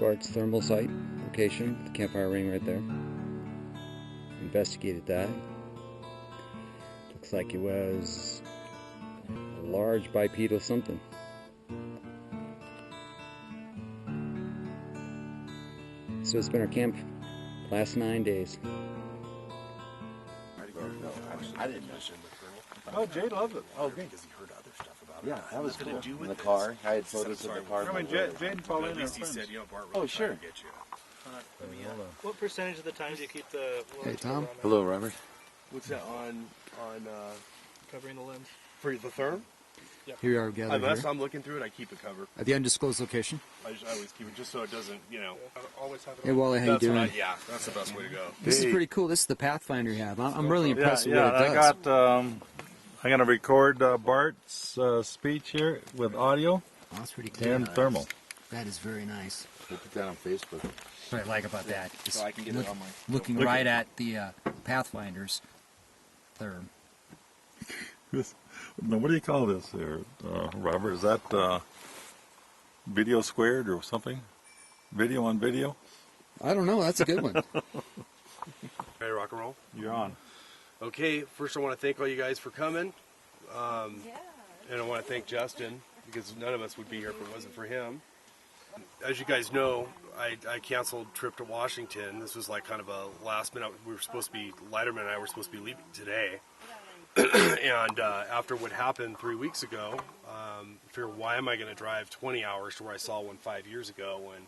Bart's thermal site location, the campfire ring right there. Investigated that. Looks like it was a large bipedal something. So it's been our camp last 9 days. I didn't mention the Oh, Jay loved it. Oh, great. Because he heard other stuff about it. Yeah, that was cool. In the car. I had photos of the car. I mean, Jay and Pauline at least he said, you know, Bart really sure. Get you. What percentage of the time do you keep the... Hey, Tom. Hello, Robert. What's that on covering the limbs? for the therm? Yep. Here we are gathered Unless here. I'm looking through it, I keep it covered. At the undisclosed location. I always keep it just so it doesn't, you know. Always have it Hey, Wally, how you doing? Yeah, that's the best way to go. This is pretty cool. This is the Pathfinder you have. I'm really impressed with what it I does. got. I'm going to record Bart's speech here with audio Oh, that's pretty cool. and thermal. That is very nice. We'll put that on Facebook. What I like about that is So I can get it on my... looking right at the Pathfinder's therm. Now, what do you call this there, Robert? Is that video squared or something? Video on video? I don't know. That's a good one. Ready to rock and roll? You're on. Okay, first I want to thank all you guys for coming. And I want to thank Justin, because none of us would be here if it wasn't for him. As you guys know, I canceled trip to Washington. This was like kind of a last minute. We were supposed to be, Leiterman and I were supposed to be leaving today. And after what happened 3 weeks ago, I figured, why am I going to drive 20 hours to where I saw one 5 years ago and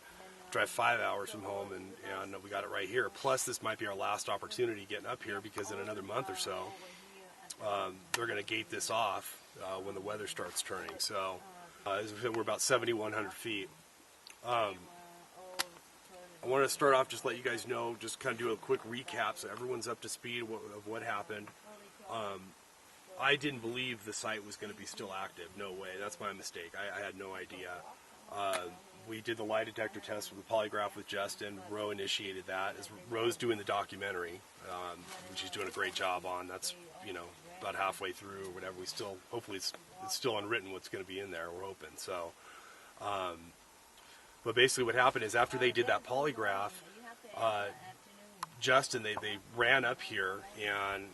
drive 5 hours from home, and we got it right here. Plus, this might be our last opportunity getting up here, because in another month or so, they're going to gate this off when the weather starts turning. So as I said, we're about 7,100 feet. I want to start off, just let you guys know, just kind of do a quick recap so everyone's up to speed of what happened. I didn't believe the site was going to be still active. No way. That's my mistake. I had no idea. We did the lie detector test with the polygraph with Justin. Roe initiated that. Roe's doing the documentary, which he's doing a great job on. That's, you know, about halfway through or whatever. We still, hopefully it's still unwritten what's going to be in there. We're hoping. So, but basically what happened is, after they did that polygraph, Justin, they ran up here, and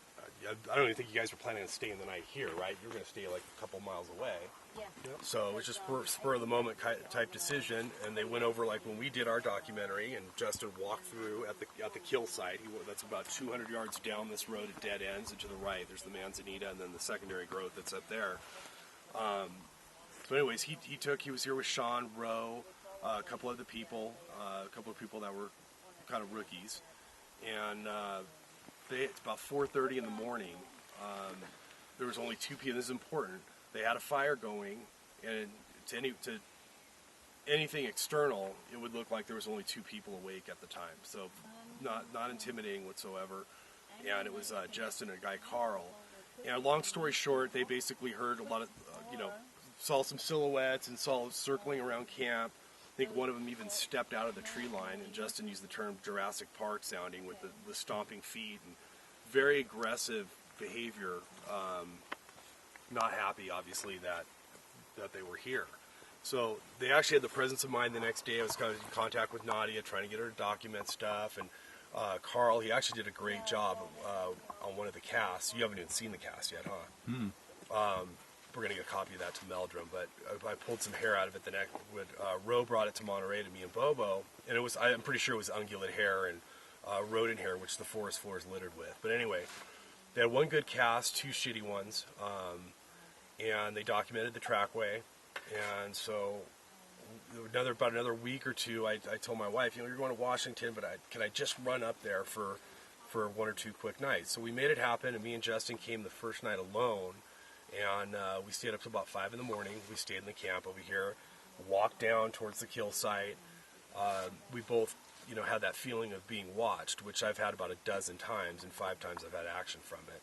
I don't even think you guys were planning on staying the night here, right? You were going to stay like a couple miles away. Yeah. So it was just spur of the moment type decision, and they went over, like when we did our documentary, and Justin walked through at the kill site. That's about 200 yards down this road at dead ends, and to the right there's the manzanita and then the secondary growth that's up there. So anyways, he was here with Sean, Roe, a couple other people, a couple of people that were kind of rookies, and it's about 4:30 in the morning. There was only 2 people. This is important. They had a fire going, and to anything external, it would look like there was only 2 people awake at the time. So not intimidating whatsoever. And it was Justin and a guy, Carl. And long story short, they basically heard a lot of, saw some silhouettes and saw circling around camp. I think one of them even stepped out of the tree line, and Justin used the term Jurassic Park sounding, with the stomping feet and very aggressive behavior. Not happy, obviously, that they were here. So they actually had the presence of mind the next day. I was kind of in contact with Nadia, trying to get her to document stuff, and Carl, he actually did a great job on one of the casts. You haven't even seen the cast yet, huh? We're going to get a copy of that to Meldrum, but I pulled some hair out of it the next. Roe brought it to Monterey to me and Bobo, and I'm pretty sure it was ungulate hair and rodent hair, which the forest floor is littered with. But anyway, they had one good cast, 2 shitty ones, and they documented the trackway. And so about another week or two, I told my wife, you're going to Washington, but can I just run up there for 1 or 2 quick nights? So we made it happen, and me and Justin came the first night alone. And we stayed up till about 5 in the morning. We stayed in the camp over here, walked down towards the kill site. We both, had that feeling of being watched, which I've had about a dozen times, and 5 times I've had action from it.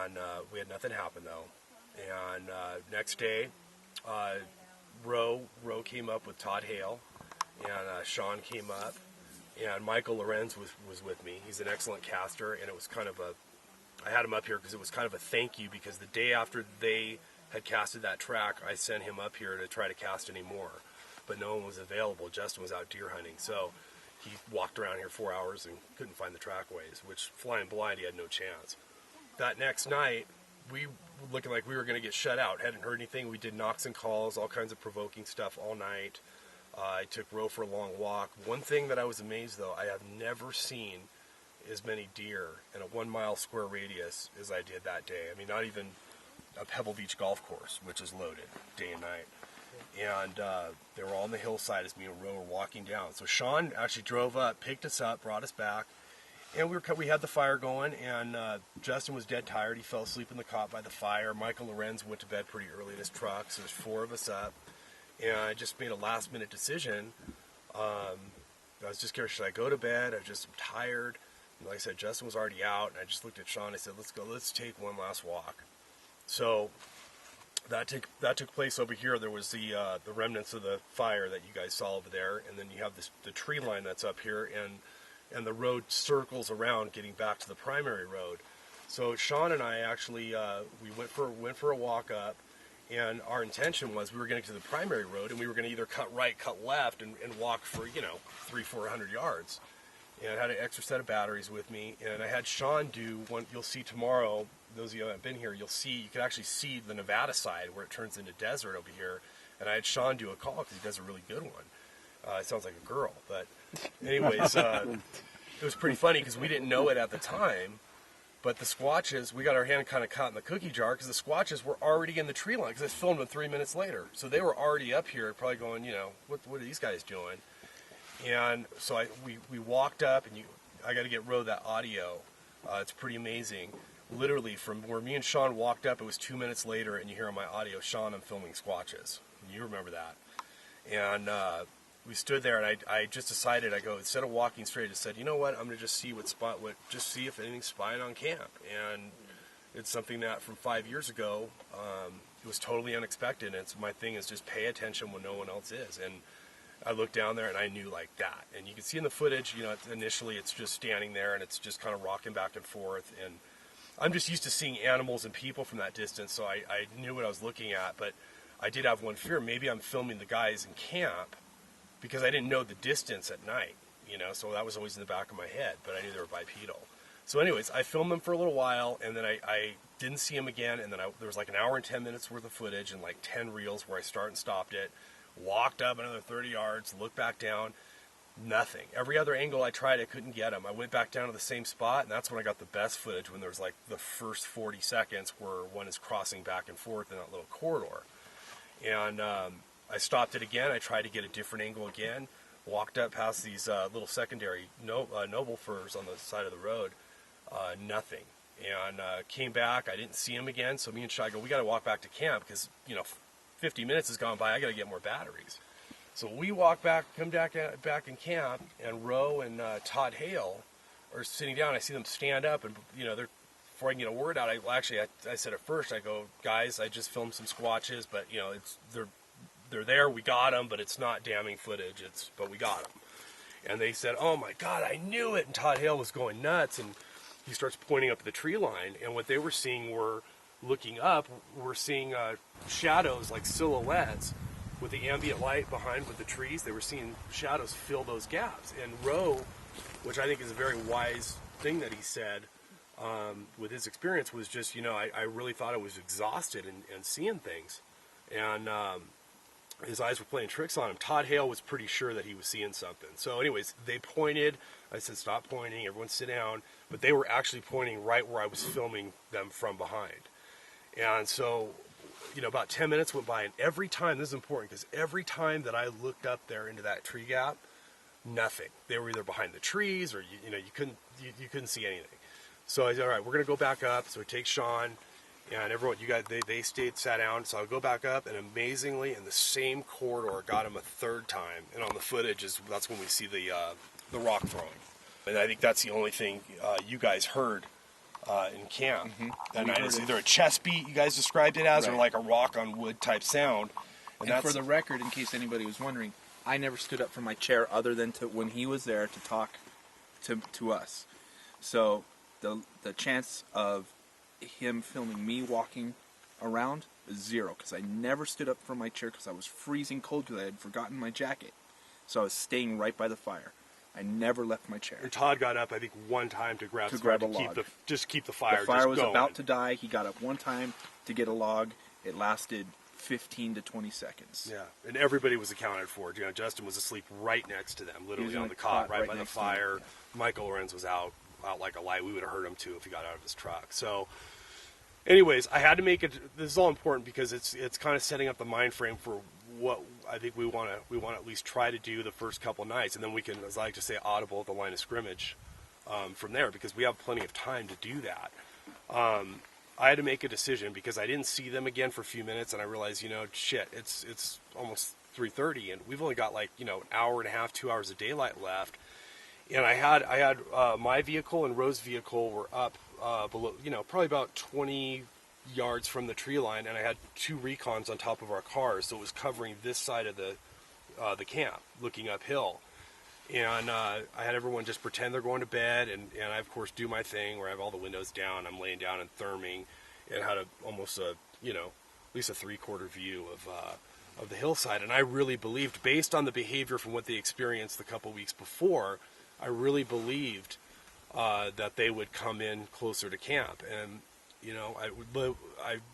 And we had nothing happen, though. And next day, Roe came up with Todd Hale, and Sean came up, and Michael Lorenz was with me. He's an excellent caster, and it was kind of I had him up here because it was kind of a thank you, because the day after they had casted that track, I sent him up here to try to cast any more. but no one was available. Justin was out deer hunting, so he walked around here 4 hours and couldn't find the trackways, which flying blind, he had no chance. That next night, we were looking like we were going to get shut out. Hadn't heard anything. We did knocks and calls, all kinds of provoking stuff all night. I took Ro for a long walk. One thing that I was amazed, though, I have never seen as many deer in a 1 mile square radius as I did that day. I mean, not even a Pebble Beach golf course, which is loaded day and night. And they were all on the hillside as me and Ro were walking down. So Sean actually drove up, picked us up, brought us back. And we had the fire going, and Justin was dead tired. He fell asleep in the cot by the fire. Michael Lorenz went to bed pretty early in his truck, so there's 4 of us up. And I just made a last-minute decision. I was just curious, should I go to bed? I'm tired. And like I said, Justin was already out, and I just looked at Sean and I said, let's take one last walk. So that took place over here. There was the remnants of the fire that you guys saw over there, and then you have the tree line that's up here, and the road circles around getting back to the primary road. So Sean and I actually we went for a walk up, and our intention was we were going to the primary road, and we were going to either cut right, cut left, and walk for 300-400 yards. And I had an extra set of batteries with me, and I had Sean do one. You'll see tomorrow. Those of you who haven't been here, you can actually see the Nevada side where it turns into desert over here. And I had Sean do a call because he does a really good one. It sounds like a girl, but anyways, it was pretty funny because we didn't know it at the time. But the Squatches, we got our hand kind of caught in the cookie jar because the Squatches were already in the tree line because I filmed them 3 minutes later. So they were already up here, probably going, what are these guys doing? And so we walked up, and I got to get Ro that audio. It's pretty amazing. Literally, from where me and Sean walked up, it was 2 minutes later, and you hear on my audio, Sean, I'm filming Squatches. You remember that. And we stood there, and I just decided, instead of walking straight, I just said, you know what, I'm going to just see just see if anything's spying on camp. And it's something that from 5 years ago, it was totally unexpected. And my thing is just pay attention when no one else is. And I looked down there, and I knew like that. And you can see in the footage, initially it's just standing there, and it's just kind of rocking back and forth. And I'm just used to seeing animals and people from that distance, so I knew what I was looking at. But I did have one fear. Maybe I'm filming the guys in camp because I didn't know the distance at night, so that was always in the back of my head, but I knew they were bipedal. So anyways, I filmed them for a little while, and then I didn't see them again, and then there was like an hour and 10 minutes worth of footage and like 10 reels where I started and stopped it, walked up another 30 yards, looked back down, nothing. Every other angle I tried, I couldn't get them. I went back down to the same spot, and that's when I got the best footage, when there was like the first 40 seconds where one is crossing back and forth in that little corridor. And I stopped it again. I tried to get a different angle again. Walked up past these little secondary noble firs on the side of the road. Nothing. And came back. I didn't see him again. So me and Shai go, we got to walk back to camp because 50 minutes has gone by. I got to get more batteries. So we walk back, come back in camp, and Ro and Todd Hale are sitting down. I see them stand up, and they're. Before I can get a word out, I said at first, I go, guys, I just filmed some Squatches, but they're there, we got them, but it's not damning footage, but we got them. And they said, oh my God, I knew it, and Todd Hale was going nuts, and he starts pointing up the tree line, and what they were seeing were, looking up, we're seeing shadows like silhouettes with the ambient light behind with the trees. They were seeing shadows fill those gaps, and Ro, which I think is a very wise thing that he said, with his experience, was just, I really thought I was exhausted and seeing things. And his eyes were playing tricks on him. Todd Hale was pretty sure that he was seeing something. So anyways, they pointed. I said, stop pointing. Everyone sit down. But they were actually pointing right where I was filming them from behind. And so, about 10 minutes went by. And every time, this is important, because every time that I looked up there into that tree gap, nothing. They were either behind the trees or, you couldn't see anything. So I said, all right, we're going to go back up. So we take Sean and everyone, they sat down. So I go back up, and amazingly, in the same corridor, got him a third time. And on the footage, that's when we see the rock throwing. And I think that's the only thing you guys heard in camp. Mm-hmm. That night. It's either a chest beat, you guys described it as, right, or like a rock on wood type sound. And for the record, in case anybody was wondering, I never stood up from my chair other than when he was there to talk to us. So the chance of him filming me walking around 0, because I never stood up from my chair because I was freezing cold because I had forgotten my jacket. So I was staying right by the fire. I never left my chair. And Todd got up, I think, one time to grab a log. Keep the fire. The fire was going. about to die. He got up one time to get a log. It lasted 15 to 20 seconds. Yeah, and everybody was accounted for. You know, Justin was asleep right next to them, literally on the cot, right by the fire. Yeah. Michael Lorenz was out like a light. We would have heard him too if he got out of his truck. So, anyways, I had to make it. This is all important because it's kind of setting up the mind frame for what I think we want to at least try to do the first couple nights, and then we can, as I like to say, audible at the line of scrimmage from there, because we have plenty of time to do that. I had to make a decision because I didn't see them again for a few minutes, and I realized, shit, it's almost 3:30, and we've only got like an hour and a half, 2 hours of daylight left. And I had my vehicle and Rose's vehicle were up below, probably about 20 yards from the tree line, and I had 2 recons on top of our cars, so it was covering this side of the camp, looking uphill. And I had everyone just pretend they're going to bed, and I, of course, do my thing where I have all the windows down, I'm laying down and therming, and had almost at least a 3/4 view of the hillside. And I really believed, based on the behavior from what they experienced the couple weeks before, I really believed that they would come in closer to camp. And I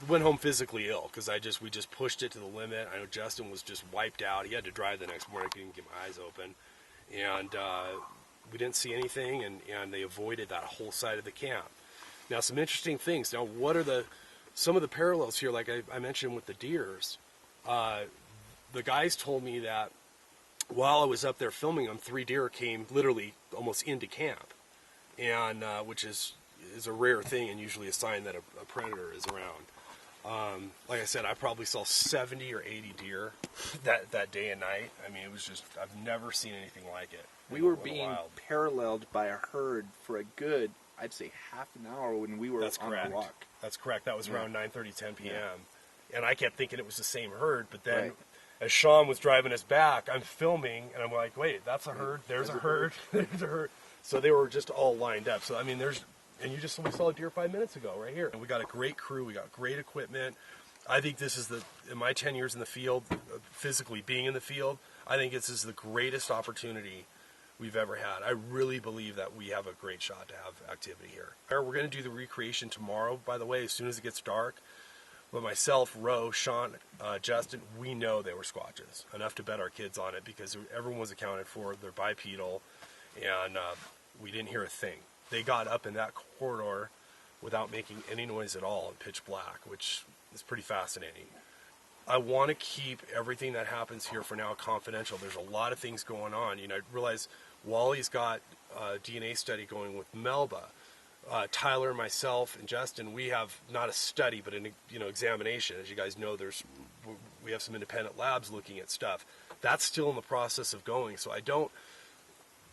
went home physically ill because we just pushed it to the limit. I know Justin was just wiped out. He had to drive the next morning. I couldn't get my eyes open. And we didn't see anything, and they avoided that whole side of the camp. Now, some interesting things. Now, what are some of the parallels here, like I mentioned with the deers? The guys told me that while I was up there filming them, 3 deer came literally almost into camp, and which is a rare thing and usually a sign that a predator is around. Like I said, I probably saw 70 or 80 deer that day and night. I mean, it was just, I've never seen anything like it. We were being paralleled by a herd for a good, I'd say, half an hour when we were on the walk. That's correct. That was around 9:30, 10 p.m. Yeah. And I kept thinking it was the same herd, but then as Sean was driving us back, I'm filming, and I'm like, wait, that's a herd, there's a herd, there's a herd. So they were just all lined up. So, I mean, and we saw a deer 5 minutes ago right here. And we got a great crew. We got great equipment. I think this is in my 10 years in the field, physically being in the field, I think this is the greatest opportunity we've ever had. I really believe that we have a great shot to have activity here. We're going to do the recreation tomorrow, by the way, as soon as it gets dark. But myself, Ro, Sean, Justin, we know they were squatches. Enough to bet our kids on it because everyone was accounted for. They're bipedal, and we didn't hear a thing. They got up in that corridor without making any noise at all in pitch black, which is pretty fascinating. I want to keep everything that happens here for now confidential. There's a lot of things going on. I realize Wally's got a DNA study going with Melba. Tyler, myself, and Justin, we have not a study, but an examination. As you guys know, we have some independent labs looking at stuff. That's still in the process of going. So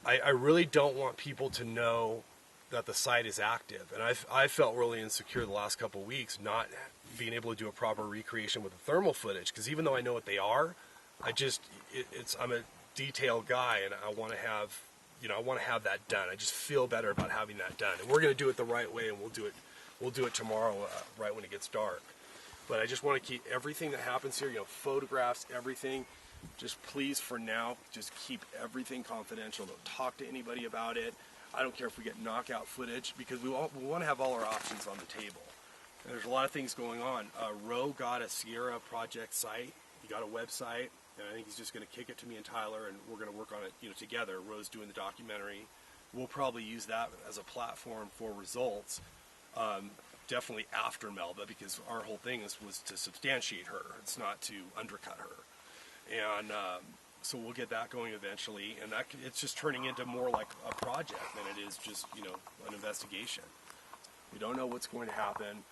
I really don't want people to know that the site is active. And I felt really insecure the last couple of weeks not being able to do a proper recreation with the thermal footage, because even though I know what they are, I'm a detailed guy, and I want to have that done. I just feel better about having that done. And we're going to do it the right way, and we'll do it tomorrow right when it gets dark. But I just want to keep everything that happens here, photographs, everything. Just please, for now, just keep everything confidential. Don't talk to anybody about it. I don't care if we get knockout footage, because we want to have all our options on the table. And there's a lot of things going on. Ro got a Sierra project site. He got a website, and I think he's just going to kick it to me and Tyler, and we're going to work on it together. Ro's doing the documentary. We'll probably use that as a platform for results, definitely after Melba, because our whole thing was to substantiate her. It's not to undercut her. And so we'll get that going eventually, and it's just turning into more like a project than it is just an investigation. We don't know what's going to happen,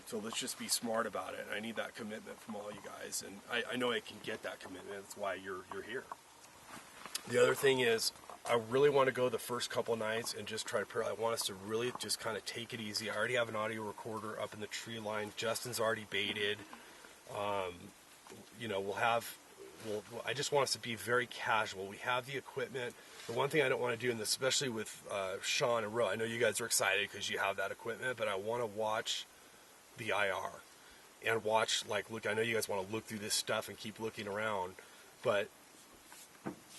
so let's just be smart about it. And I need that commitment from all you guys, and I know I can get that commitment. That's why you're here. The other thing is, I really want to go the first couple nights and just try to. I want us to really just kind of take it easy. I already have an audio recorder up in the tree line. Justin's already baited. I just want us to be very casual. We have the equipment. The one thing I don't want to do, and especially with Sean and Ro, I know you guys are excited because you have that equipment, but I want to watch the IR. and watch, like, look, I know you guys want to look through this stuff and keep looking around, but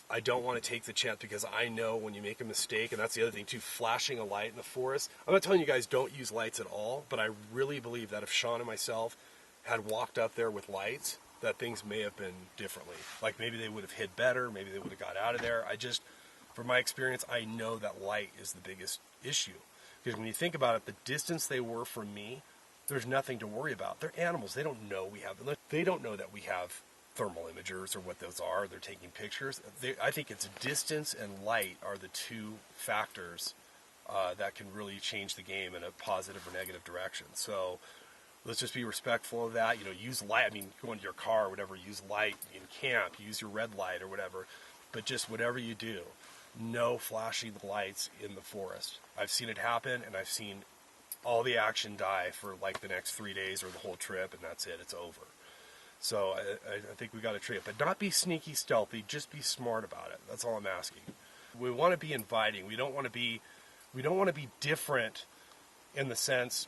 I don't want to take the chance, because I know when you make a mistake, and that's the other thing too, flashing a light in the forest. I'm not telling you guys don't use lights at all, but I really believe that if Sean and myself had walked up there with lights, that things may have been differently. Like maybe they would have hid better, maybe they would have got out of there. From my experience, I know that light is the biggest issue. Because when you think about it, the distance they were from me, there's nothing to worry about. They're animals. They don't know they don't know that we have thermal imagers or what those are. They're taking pictures. I think it's distance and light are the two factors that can really change the game in a positive or negative direction. So let's just be respectful of that. Use light. I mean, go into your car or whatever, use light in camp, use your red light or whatever. But just whatever you do, no flashing the lights in the forest. I've seen it happen, and I've seen all the action die for like the next 3 days or the whole trip, and that's it. It's over. So I think we got to treat it, but not be sneaky, stealthy. Just be smart about it. That's all I'm asking. We want to be inviting. We don't want to be different in the sense,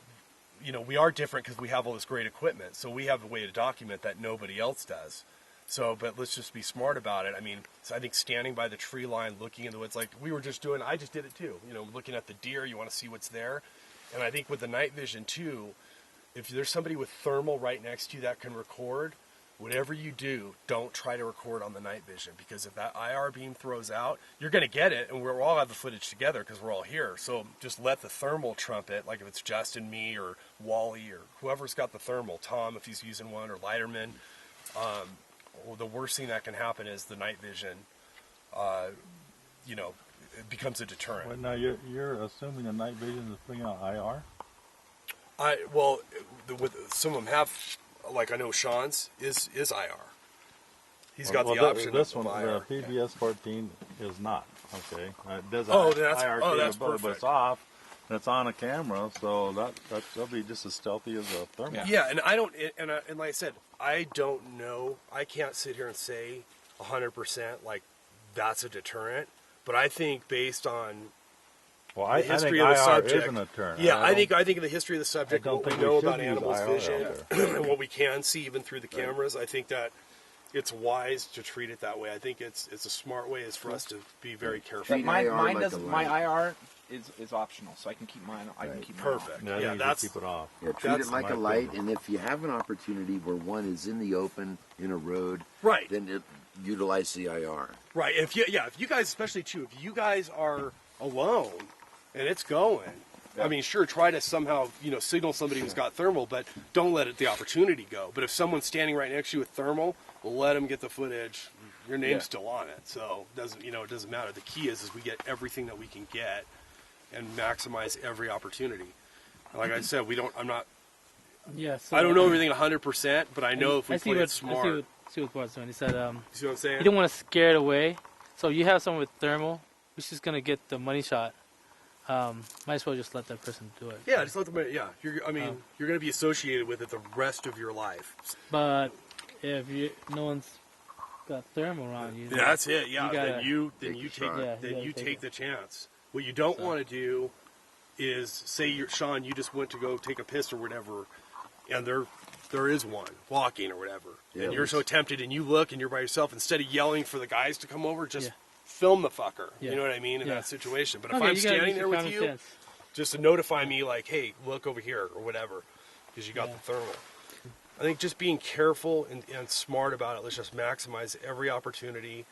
we are different because we have all this great equipment. So we have a way to document that nobody else does. So, but let's just be smart about it. I mean, so I think standing by the tree line, looking in the woods, like we were just doing, I just did it too. Looking at the deer, you want to see what's there. And I think with the night vision too, if there's somebody with thermal right next to you that can record, whatever you do, don't try to record on the night vision, because if that IR beam throws out, you're going to get it, and we'll all have the footage together because we're all here. So just let the thermal trumpet, like if it's Justin, me, or Wally, or whoever's got the thermal, Tom if he's using one, or Leiterman. Well, the worst thing that can happen is the night vision, it becomes a deterrent. Well, now you're assuming the night vision is putting out IR? Some of them have, like I know Sean's is IR. He's got the option this of one, IR. the PBS-14 is not. Okay, it does that's IR perfect. but it's off. And it's on a camera, so that'll be just as stealthy as a thermal. Yeah, and I don't, and like I said, I don't know. I can't sit here and say 100% like that's a deterrent. But I think based on the history I think of the IR subject, is an deterrent. yeah, I think in the history of the subject, what we know about animals' IR vision and what we can see even through the cameras, I think that it's wise to treat it that way. I think it's a smart way is for us to be very careful. Mine doesn't. My IR is optional, so I can keep mine. I can keep mine off. Perfect. Yeah, that's keep it off. Yeah, treat it like a light, opinion. and if you have an opportunity where one is in the open, in a road, right, then utilize the IR. Right. If you guys, especially too, if you guys are alone and it's going, I mean, sure, try to somehow signal somebody who's got thermal, but don't let the opportunity go. But if someone's standing right next to you with thermal, let them get the footage. Your name's still on it, so it doesn't matter. The key is we get everything that we can get and maximize every opportunity. And like I said, I'm not. Yeah. So, I don't know everything 100%, but I know if we play it smart. I see what Bart's doing. He said, you see what I'm saying? you don't want to scare it away. So you have someone with thermal, who's just gonna get the money shot. Might as well just let that person do it. Yeah, just let them. Yeah, you're going to be associated with it the rest of your life. But if no one's got thermal around you, that's it. Yeah, then you take the chance. What you don't want to do is say Sean, you just went to go take a piss or whatever, and there is one walking or whatever, and you're so tempted, and you look and you're by yourself. Instead of yelling for the guys to come over, just film the fucker. Yeah. You know what I mean in that situation. But if Okay, I'm standing there with you, sense. just to notify me, like, hey, look over here or whatever, because you got the thermal. I think just being careful and smart about it. Let's just maximize every opportunity.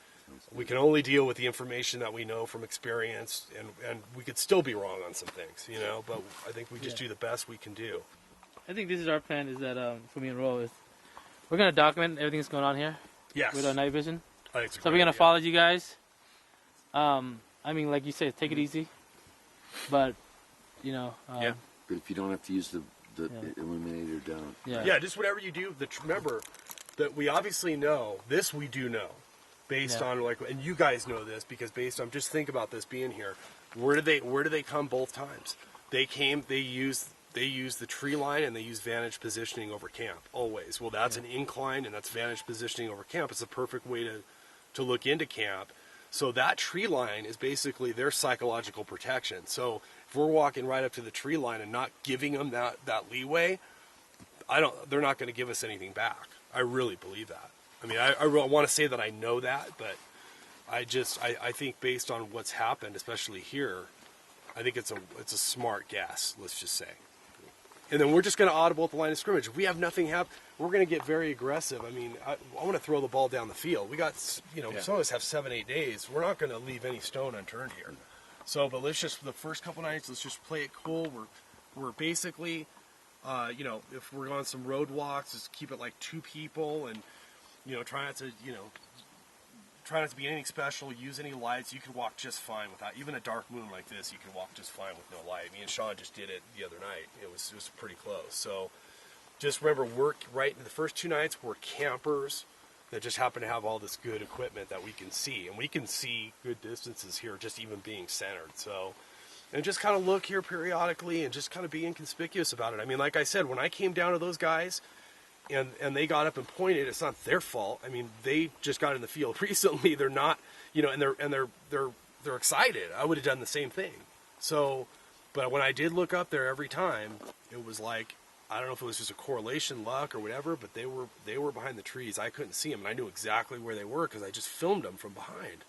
We can only deal with the information that we know from experience, and we could still be wrong on some things, but I think we just do the best we can do. I think this is our plan. Is that for me and Ro is we're gonna document everything that's going on here. Yes. With our night vision. I think it's a So great we're gonna idea. follow you guys. I mean, like you said, take it easy. But But if you don't have to use the illuminator, don't. Yeah, just whatever you do. Remember that we obviously know this. We do know, based on and you guys know this because based on just think about this being here. Where do they come both times? They came. They used the tree line and they use vantage positioning over camp always. Well, that's an incline and that's vantage positioning over camp. It's a perfect way to look into camp. So that tree line is basically their psychological protection. So if we're walking right up to the tree line and not giving them that leeway, they're not going to give us anything back. I really believe that. I mean, I want to say that I know that, but I think based on what's happened, especially here, I think it's a smart guess, let's just say. And then we're just going to audible at the line of scrimmage. If we have nothing happen, we're going to get very aggressive. I mean, I want to throw the ball down the field. We got, some of us have 7-8 days. We're not going to leave any stone unturned here. So, but let's just, the first couple nights, let's just play it cool. We're basically, if we're on some road walks, just keep it like 2 people and, try not to be anything special, use any lights. You can walk just fine without, even a dark moon like this, you can walk just fine with no light. Me and Sean just did it the other night. It was pretty close. So just remember, the first 2 nights, we're campers that just happen to have all this good equipment that we can see. And we can see good distances here just even being centered. So, and just kind of look here periodically and just kind of be inconspicuous about it. I mean, like I said, when I came down to those guys, and they got up and pointed, it's not their fault. I mean, they just got in the field recently. They're not, and they're excited. I would have done the same thing. So, but when I did look up there every time, it was like, I don't know if it was just a correlation, luck, or whatever, but they were behind the trees. I couldn't see them, and I knew exactly where they were because I just filmed them from behind.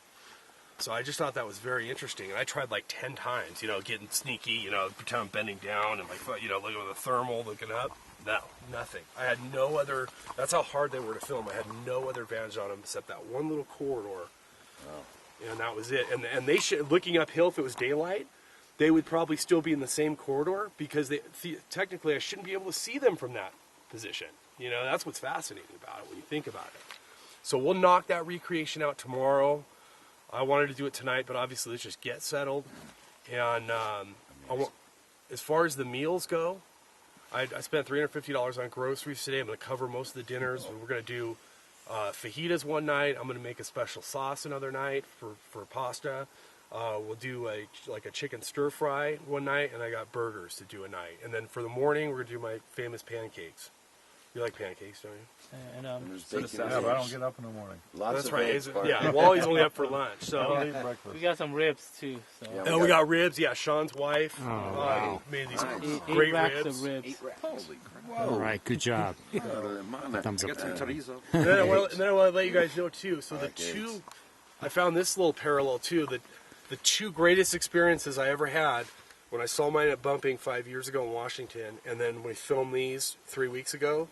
So I just thought that was very interesting, and I tried like 10 times, getting sneaky, pretend I'm bending down and like, looking at the thermal, looking up. No, nothing. I had no other, that's how hard they were to film. I had no other advantage on them except that one little corridor. Wow. And that was it. And they should, looking uphill, if it was daylight, they would probably still be in the same corridor because technically I shouldn't be able to see them from that position. That's what's fascinating about it when you think about it. So we'll knock that recreation out tomorrow. I wanted to do it tonight, but obviously let's just get settled. And as far as the meals go, I spent $350 on groceries today. I'm going to cover most of the dinners. We're going to do fajitas one night. I'm going to make a special sauce another night for pasta. We'll do a chicken stir fry one night, and I got burgers to do a night. And then for the morning, we're going to do my famous pancakes. You like pancakes, don't you? And yeah, but I don't get up in the morning. That's right. Yeah, Wally's only up for lunch. So we got some ribs too. So. Yeah, we got ribs. Yeah, Sean's wife made these great racks ribs. Of ribs. Holy crap. All right, good job. Thumbs up. And then I want to let you guys know too. So I found this little parallel too. That the 2 greatest experiences I ever had when I saw mine at bumping 5 years ago in Washington, and then when we filmed these 3 weeks ago.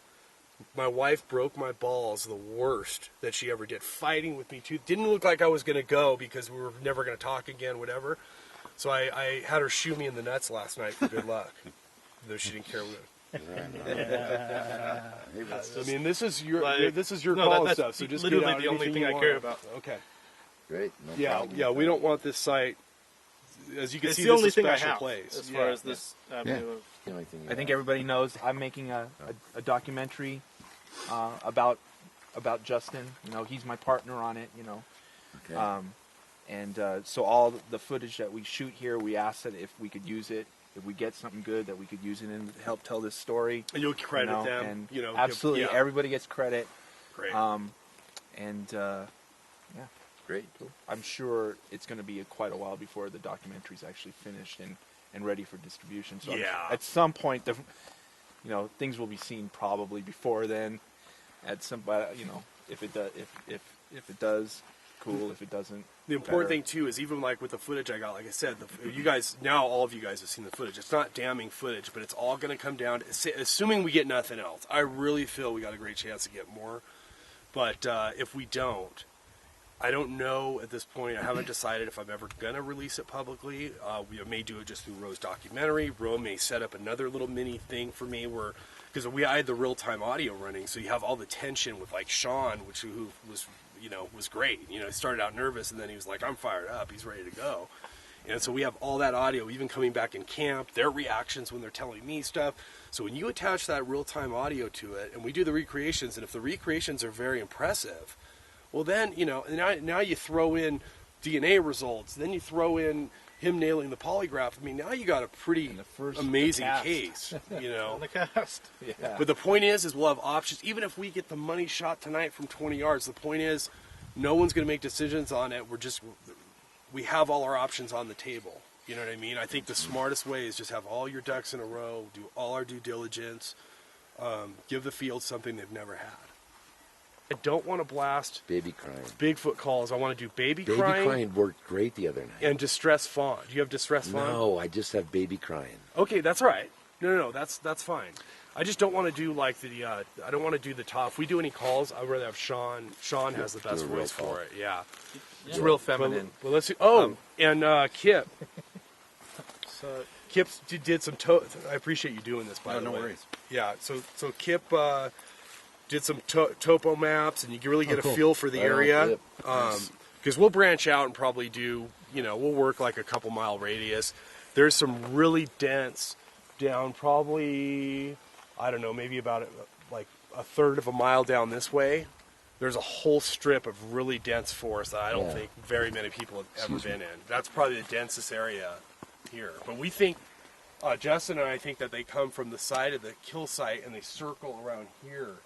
My wife broke my balls the worst that she ever did, fighting with me too. Didn't look like I was going to go because we were never going to talk again, whatever. So I had her shoot me in the nuts last night for good luck, though she didn't care. I mean, this is your call and stuff. So just literally get out the only thing I want. care about. Okay. Great. Yeah. We don't want this site. As you can see, the only this is a thing I special have place. as far as this avenue of I think everybody knows I'm making a documentary about Justin. He's my partner on it. Okay. So all the footage that we shoot here, we asked that if we could use it, if we get something good, that we could use it and help tell this story. And you'll credit them. And absolutely, everybody gets credit. Great. Great. I'm sure it's going to be quite a while before the documentary's actually finished and ready for distribution. So at some point, things will be seen probably before then. If it does, cool. If it doesn't, the important thing too is even like with the footage I got, like I said, you guys now all of you guys have seen the footage. It's not damning footage, but it's all going to come down to, assuming we get nothing else. I really feel we got a great chance to get more, but if we don't. I don't know at this point. I haven't decided if I'm ever going to release it publicly. We may do it just through Roe's documentary. Roe may set up another little mini thing for me because I had the real-time audio running, so you have all the tension with like Sean, who was great. He started out nervous, and then he was like, I'm fired up. He's ready to go. And so we have all that audio, even coming back in camp, their reactions when they're telling me stuff. So when you attach that real-time audio to it, and we do the recreations, and if the recreations are very impressive, well, then, now you throw in DNA results. Then you throw in him nailing the polygraph. I mean, now you got a pretty amazing case, on the cast. Yeah. But the point is we'll have options. Even if we get the money shot tonight from 20 yards, the point is no one's going to make decisions on it. We have all our options on the table. You know what I mean? I think the smartest way is just have all your ducks in a row, do all our due diligence, give the field something they've never had. I don't want to blast baby crying. Bigfoot calls. I want to do baby Baby crying worked great the other night. and distress fawn. Do you have distress fawn? No, I just have baby crying. Okay, that's all right. No, that's fine. I just don't want to do like the. I don't want to do the top. If we do any calls, I'd rather have Sean. Sean has the best do a real voice call. for it. Yeah. It's real feminine. Well, let's see. Oh, and Kip. So Kip did some. I appreciate you doing this. By the way, no worries. Yeah. So Kip did some topo maps, and you can really get a feel for the area. Because we'll branch out and probably do. We'll work like a couple mile radius. There's some really dense down, probably, I don't know, maybe about like a third of a mile down this way. There's a whole strip of really dense forest that I don't think very many people have ever been in. That's probably the densest area here. But we think, Justin and I think that they come from the side of the kill site and they circle around here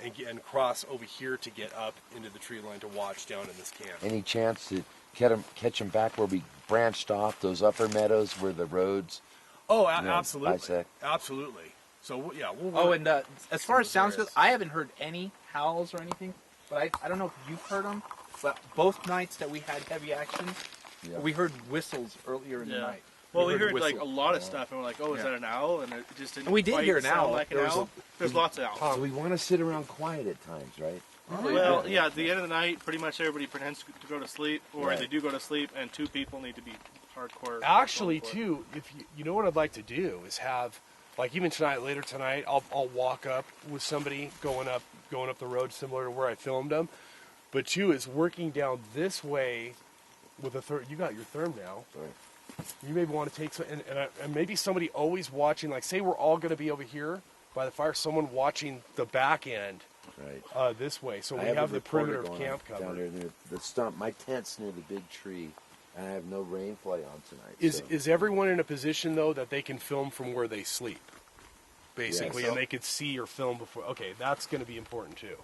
and cross over here to get up into the tree line to watch down in this camp. Any chance to catch them back where we branched off, those upper meadows where the roads... Oh, absolutely. Bisect. Absolutely. So, yeah, we'll Oh, and as far as sounds goes, I haven't heard any howls or anything, but I don't know if you've heard them, but both nights that we had heavy action, we heard whistles earlier in the night. Well, we heard like a lot of stuff, and we're like, "Oh, is that an owl?" And it just didn't. And we did quite hear an sound owl. Like an owl. There's lots of owls. So we want to sit around quiet at times, right? Well, yeah. At the end of the night, pretty much everybody pretends to go to sleep, or they do go to sleep, and two people need to be hardcore. Actually, too, if you know what I'd like to do is have, like even tonight, later tonight, I'll walk up with somebody going up the road similar to where I filmed them. But too is working down this way with a third. You got your therm now. Right. You maybe want to take some, and maybe somebody always watching. Like, say we're all going to be over here by the fire. Someone watching the back end. Right. This way, so I we have the reporter perimeter of going camp down covered. there near the stump. My tent's near the big tree, and I have no rain fly on tonight. Is everyone in a position though that they can film from where they sleep, basically, Yes. and they could see or film before? Okay, that's going to be important too,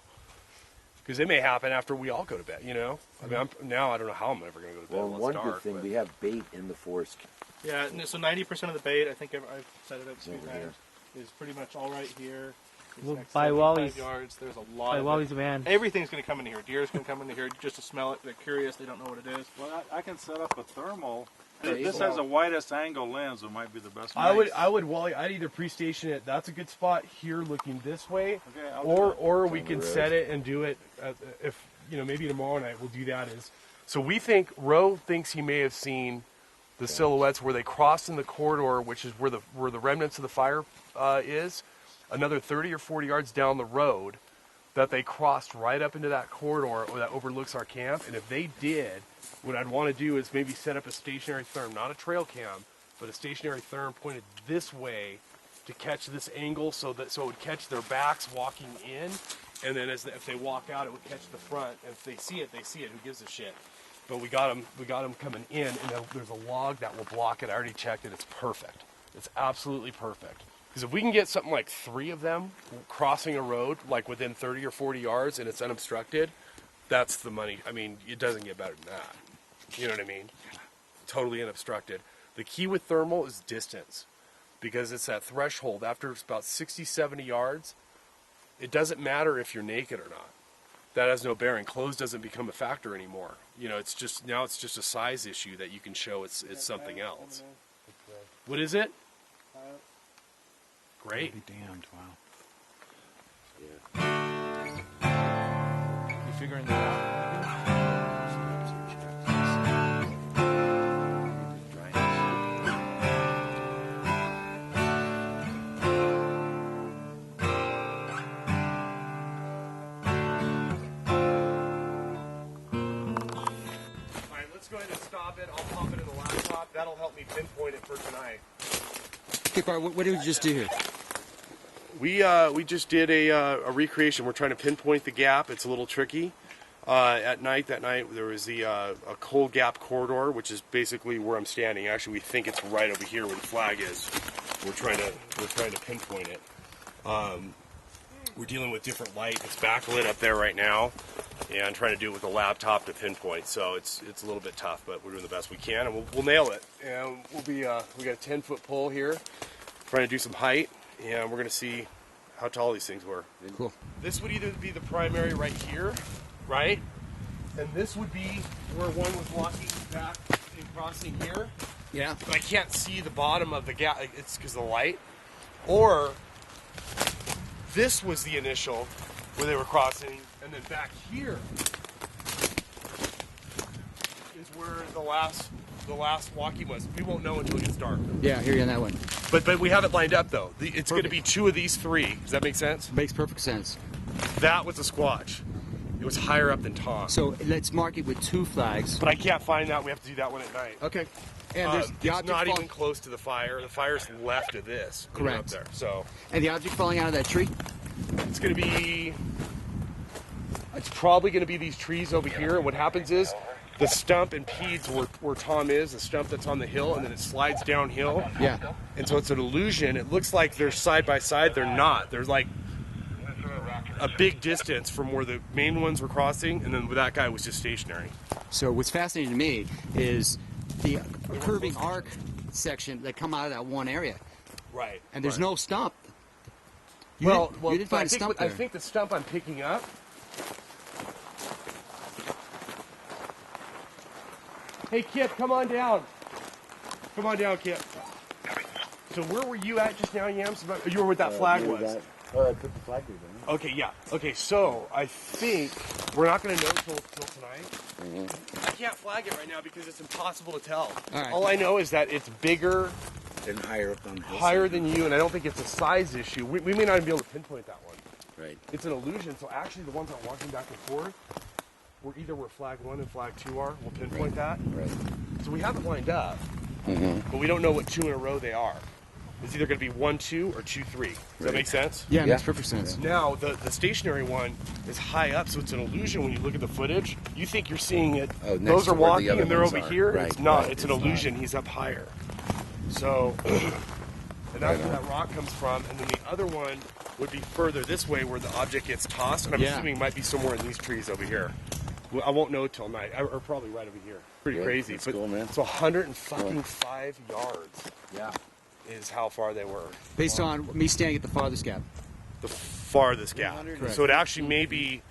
because it may happen after we all go to bed. I mean, now I don't know how I'm ever going to go to bed. Well, when it's one dark, good thing, but- we have bait in the forest. Yeah, so 90% of the bait, I think I've set it up Over 2 times, is pretty much all right here. It's Well, next by 75 Wally's- yards. There's a lot By of Wally's it. van. Everything's going to come into here. Deer's going to come into here just to smell it. They're curious. They don't know what it is. Well, I can set up a thermal. Hey, This well- has a widest angle lens. It might be the best. I mix. would, Wally. I'd either pre-station it. That's a good spot here, looking this way, Okay, I'll do or that. we On can the road. set it and do it. If maybe tomorrow night we'll do that. So we think Roe thinks he may have seen the silhouettes where they crossed in the corridor, which is where the remnants of the fire is. Another 30 or 40 yards down the road, that they crossed right up into that corridor that overlooks our camp. And if they did, what I'd want to do is maybe set up a stationary therm, not a trail cam, but a stationary therm pointed this way to catch this angle, so it would catch their backs walking in, and then if they walk out, it would catch the front. And if they see it, they see it. Who gives a shit? But we got them coming in, and there's a log that will block it. I already checked it. It's perfect. It's absolutely perfect. Because if we can get something like 3 of them crossing a road, like within 30 or 40 yards, and it's unobstructed, that's the money. I mean, it doesn't get better than that. You know what I mean? Totally unobstructed. The key with thermal is distance, because it's that threshold. After it's about 60, 70 yards, it doesn't matter if you're naked or not. That has no bearing. Clothes doesn't become a factor anymore. It's just a size issue that you can show it's something else. What is it? Great. Be damned! Wow. You figuring that out? Alright, let's go ahead and stop it. I'll pop it in the laptop. That'll help me pinpoint it for tonight. Okay, Bart, what did we just do here? We just did a recreation. We're trying to pinpoint the gap. It's a little tricky. That night there was a cold gap corridor, which is basically where I'm standing. Actually, we think it's right over here where the flag is. We're trying to pinpoint it. We're dealing with different light. It's backlit up there right now, and trying to do it with a laptop to pinpoint. So it's a little bit tough, but we're doing the best we can, and we'll nail it. And we got a 10-foot pole here, trying to do some height, and we're going to see how tall these things were. Cool. This would either be the primary right here, right? And this would be where one was walking back and crossing here. Yeah. But I can't see the bottom of the gap. It's because of the light. Or this was the initial where they were crossing, and then back here is where the last walking was. We won't know until it gets dark. Yeah, I hear you on that one. But we have it lined up though. It's going to be two of these three. Does that make sense? Makes perfect sense. That was a Squatch. It was higher up than Tom. So let's mark it with 2 flags. But I can't find that. We have to do that one at night. Okay. And there's the it's object not even close to the fire. The fire's left of this. Correct. Up there. So And the object falling out of that tree? it's going to be. It's probably going to be these trees over here. And what happens is the stump impedes where Tom is, the stump that's on the hill, and then it slides downhill. Yeah. And so it's an illusion. It looks like they're side by side. They're not. There's like a big distance from where the main ones were crossing, and then that guy was just stationary. So what's fascinating to me is the curving arc section that come out of that one area. Right. And there's no stump. You didn't find a stump there. I think the stump I'm picking up. Hey, Kip, come on down. Come on down, Kip. So where were you at just now, Yams? You were where that flag was. Oh, I put the flag there. Okay, yeah. Okay, so I think we're not going to know till tonight. Mm-hmm. I can't flag it right now because it's impossible to tell. All right. All I know is that it's bigger, Then higher up on the hillside. higher than you, and I don't think it's a size issue. We may not even be able to pinpoint that one. Right. It's an illusion. So actually, the ones that are walking back and forth, were either where flag 1 and flag 2 are. We'll pinpoint that. Right. So we have it lined up, Mm-hmm. but we don't know what 2 in a row they are. It's either going to be 1, 2, or 2, 3. Does that make sense? Yeah, it Yeah. makes perfect sense. Now, the stationary one is high up, so it's an illusion when you look at the footage. You think you're seeing it. Oh, next Those to are where the walking other and they're ones over are. here. Right, it's not. right, It's an it's illusion. He's up higher. So, and that's where that rock comes from. And then the other one would be further this way where the object gets tossed. And I'm assuming it might be somewhere in these trees over here. Well, I won't know till night, or probably right over here. Pretty Good. crazy. That's but cool, man. it's 105 yards Yeah. is how far they were. Based on me standing at the farthest gap. The farthest gap. Correct. So it actually may be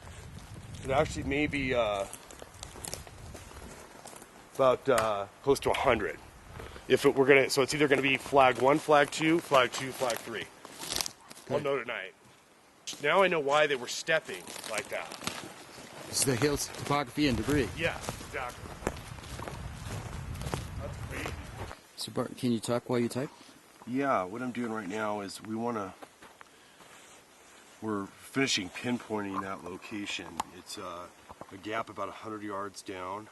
about close to 100. So it's either gonna be flag 1, flag 2, flag 2, flag 3. I'll know tonight. Now I know why they were stepping like that. It's the hill's topography and debris. Yeah, exactly. That's crazy. So Bart, can you talk while you type? Yeah, what I'm doing right now is we're finishing pinpointing that location. It's a gap about 100 yards down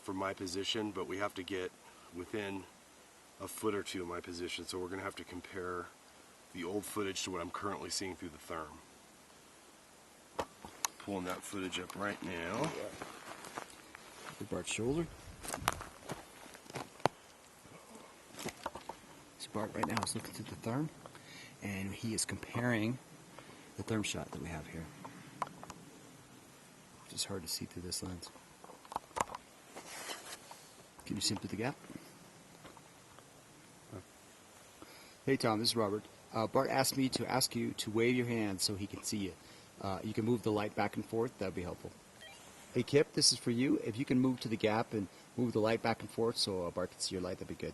from my position, but we have to get within a foot or two of my position, so we're going to have to compare the old footage to what I'm currently seeing through the therm. Pulling that footage up right now. Bart's shoulder. So Bart right now is looking through the therm, and he is comparing the therm shot that we have here. Which is hard to see through this lens. Can you see through the gap? Hey Tom, this is Robert. Bart asked me to ask you to wave your hand so he can see you. You can move the light back and forth, that would be helpful. Hey Kip, this is for you. If you can move to the gap and move the light back and forth so Bart can see your light, that'd be good.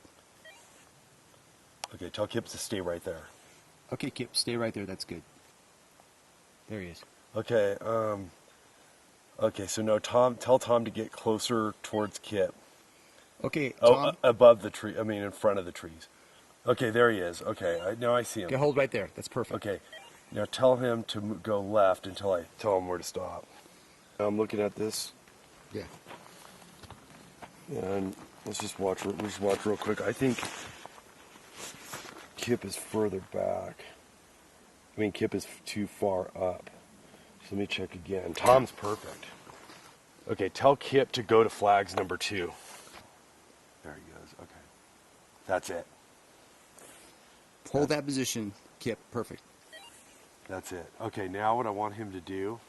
Okay, tell Kip to stay right there. Okay Kip, stay right there, that's good. There he is. Okay, okay, so no, tell Tom to get closer towards Kip. Okay, Tom. Above the tree, in front of the trees. Okay, there he is. Okay, now I see him. Okay, hold right there, that's perfect. Okay, now tell him to go left until I tell him where to stop. I'm looking at this. Yeah. And let's just watch real quick. I think Kip is further back. Kip is too far up. So let me check again. Tom's perfect. Okay, tell Kip to go to flags number 2. There he goes. Okay. That's it. Hold that position, Kip, perfect. That's it. Okay, now what I want him to do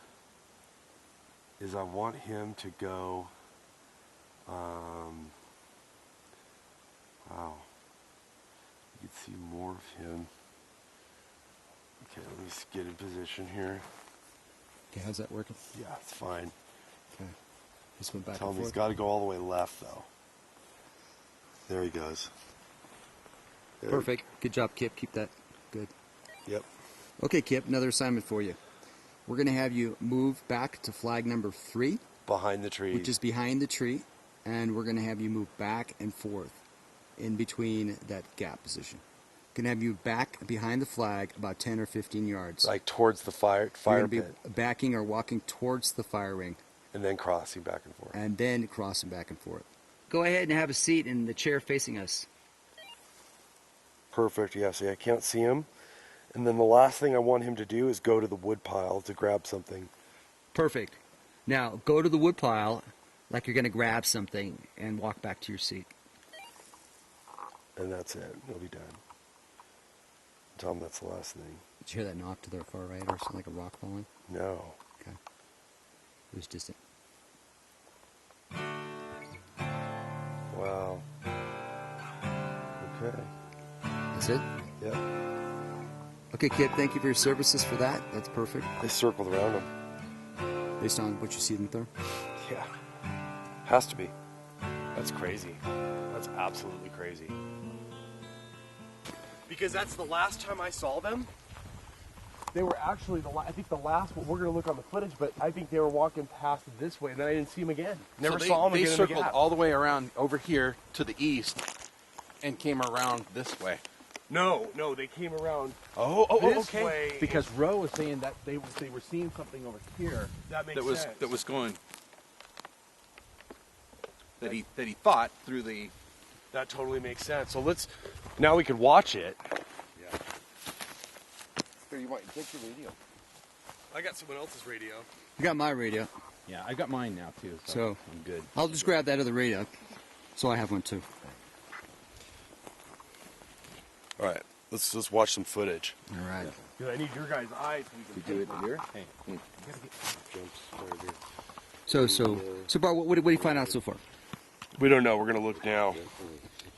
is I want him to go, wow, you can see more of him. Okay, let me just get in position here. Okay, how's that working? Yeah, it's fine. Okay. Just went back Tell and him he's forth. got to go all the way left, though. There he goes. There. Perfect. Good job, Kip. Keep that. Good. Yep. Okay, Kip, another assignment for you. We're going to have you move back to flag number 3, Behind the tree. which is behind the tree, and we're going to have you move back and forth in between that gap position. Going to have you back behind the flag about 10 or 15 yards. like towards the fire You're going to pit. be backing or walking towards the fire ring, And then crossing back and forth. and then crossing back and forth. Go ahead and have a seat in the chair facing us. Perfect. Yeah, see, I can't see him. And then the last thing I want him to do is go to the wood pile to grab something. Perfect. Now, go to the wood pile like you're going to grab something and walk back to your seat. And that's it. He'll be done. Tell him that's the last thing. Did you hear that knock to the far right or something like a rock falling? No. Okay. It was distant. Wow. Okay. That's it? Yep. Okay, Kip, thank you for your services for that. That's perfect. They circled around him. Based on what you see them through. Yeah. Has to be. That's crazy. That's absolutely crazy. Because that's the last time I saw them. They were actually I think the last one. We're gonna look on the footage, but I think they were walking past this way, and then I didn't see them again. Never saw them again. They in the circled gap. all the way around over here to the east and came around this way. No, they came around. This okay. way. Because Roe was saying that they were seeing something over here That makes sense. that was going that he thought through the. That totally makes sense. So now we can watch it. Yeah. Here, you want take your radio? I got someone else's radio. You got my radio, Yeah, I got mine now too. so I'm good. I'll just grab that other radio. So I have one too. All right, let's watch some footage. All right. Dude, I need your guys' eyes. So we can Do it here. Hey. jumps right here. So Bart, what did you find out so far? We don't know. We're gonna look now.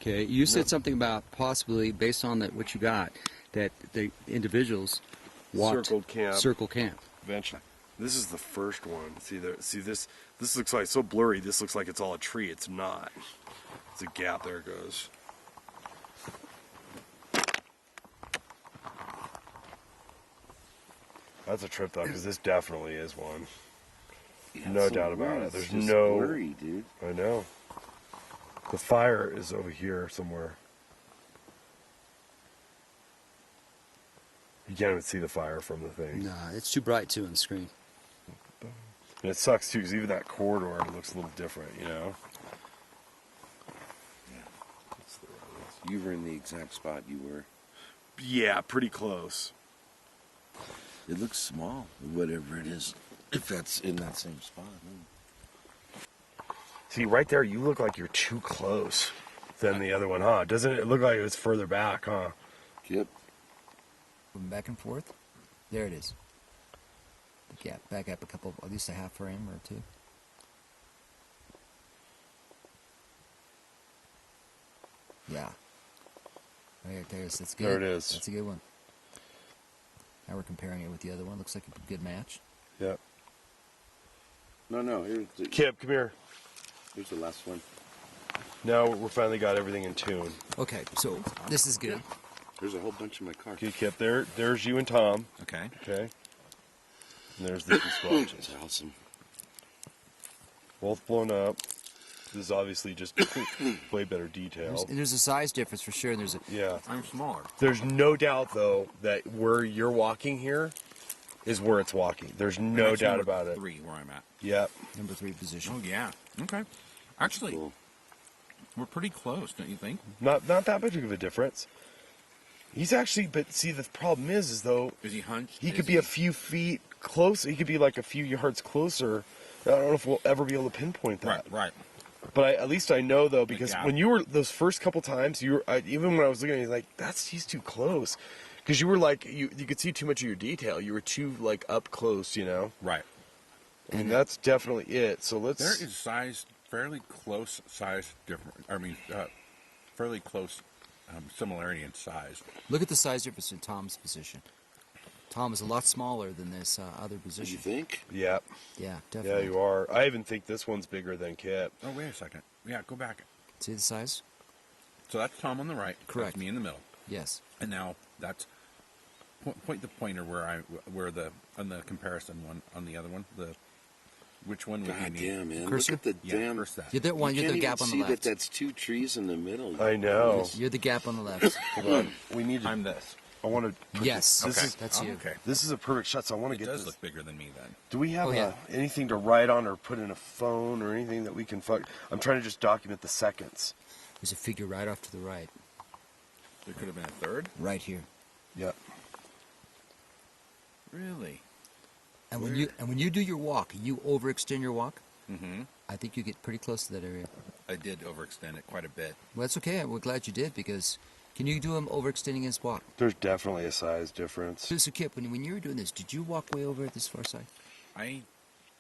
Okay, you said something about possibly, based on what you got, that the individuals walked Circle camp. Eventually. This is the first one. See this. This looks like so blurry. This looks like it's all a tree. It's not. It's a gap. There it goes. That's a trip though, because this definitely is one. Yeah, No it's doubt so about weird. it. It's There's just no. blurry, dude. I know. The fire is over here somewhere. You can't even see the fire from the thing. Nah, it's too bright too on the screen. And it sucks too, because even that corridor looks a little different, you know? You were in the exact spot you were. Yeah, pretty close. It looks small, whatever it is, if that's in that same spot. See, right there, you look like you're too close than the other one, huh? Doesn't it look like it's further back, huh? Yep. Moving back and forth. There it is. The gap. Back up a couple, at least a half frame or two. Yeah. Right there's. That's good. There it is. That's a good one. Now we're comparing it with the other one. Looks like a good match. Yep. No, here's Kip, come here. here's the last one. Now we're finally got everything in tune. Okay, so this is good. There's a whole bunch in my car. Okay, Kip, there's you and Tom. Okay. Okay. And there's the Sasquatch. That's awesome. Both blown up. This is obviously just way better detail. There's a size difference for sure. And there's a Yeah. I'm smaller. There's no doubt, though, that where you're walking here is where it's walking. There's no That's doubt number about it. 3 where I'm at. Yep. number 3 position. Oh yeah. Okay. Actually, Cool. we're pretty close, don't you think? Not that much of a difference. He's actually, but see, the problem is though, Is he hunched? he Is could be a few feet close. He could be like a few yards closer. I don't know if we'll ever be able to pinpoint that. Right. But at least I know though, because gap. when you were those first couple times, you were even when I was looking at you, like he's too close, because you were like you could see too much of your detail. You were too like up close, you know. Right. And that's definitely it. So let's. There is fairly close size difference. I mean, fairly close similarity in size. Look at the size difference in Tom's position. Tom is a lot smaller than this other Do position. you think? Yeah. Yeah, Yeah, definitely. you are. I even think this one's bigger than Kip. Oh, wait a second. Yeah, go back. See the size? So that's Tom on the right. Correct. That's me in the middle. Yes. And now that's point the pointer where the on the comparison one on the other one. Which one would you God need? damn, man. Cursor? Look at the damn... Curse that. You're the one. You You're can't the gap even on see the left. that that's 2 trees in the middle. I know. You're the gap on the left. Hold on. We need to... I'm this. I want to... Yes. This is, That's you. Okay. this is a perfect shot, so I want to It get does this. look bigger than me then. Do we have Oh, yeah. anything to write on or put in a phone or anything that we can fuck? I'm trying to just document the seconds. There's a figure right off to the right. There could have been a third. Right here. Yeah. Really? And when you do your walk, you overextend your walk. Mm-hmm. I think you get pretty close to that area. I did overextend it quite a bit. Well, that's okay. We're glad you did because can you do him overextending his walk? There's definitely a size difference. So Kip, when you were doing this, did you walk way over at this far side? I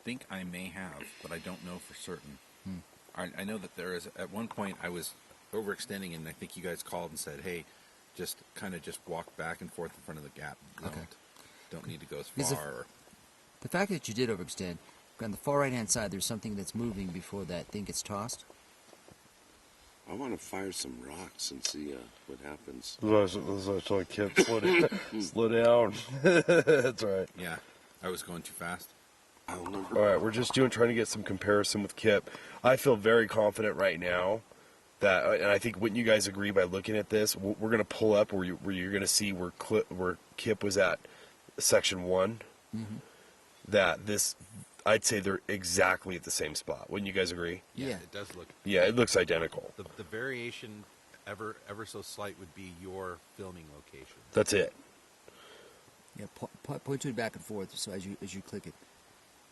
think I may have, but I don't know for certain. I know that there is, at one point I was overextending and I think you guys called and said, hey, just walk back and forth in front of the gap. Don't need to go as Because far. The fact that you did overextend, on the far right-hand side, there's something that's moving before that thing gets tossed. I want to fire some rocks and see what happens. That's what I told Kip. Slow down. That's all right. Yeah, I was going too fast. All right, we're just trying to get some comparison with Kip. I feel very confident right now that, and I think wouldn't you guys agree by looking at this, we're going to pull up where you're going to see where Kip was at section 1. Mm-hmm. That this, I'd say they're exactly at the same spot. Wouldn't you guys agree? Yeah. It does look. Yeah, it looks identical. The variation ever so slight would be your filming location. That's it. Yeah, point to it back and forth so as you click it,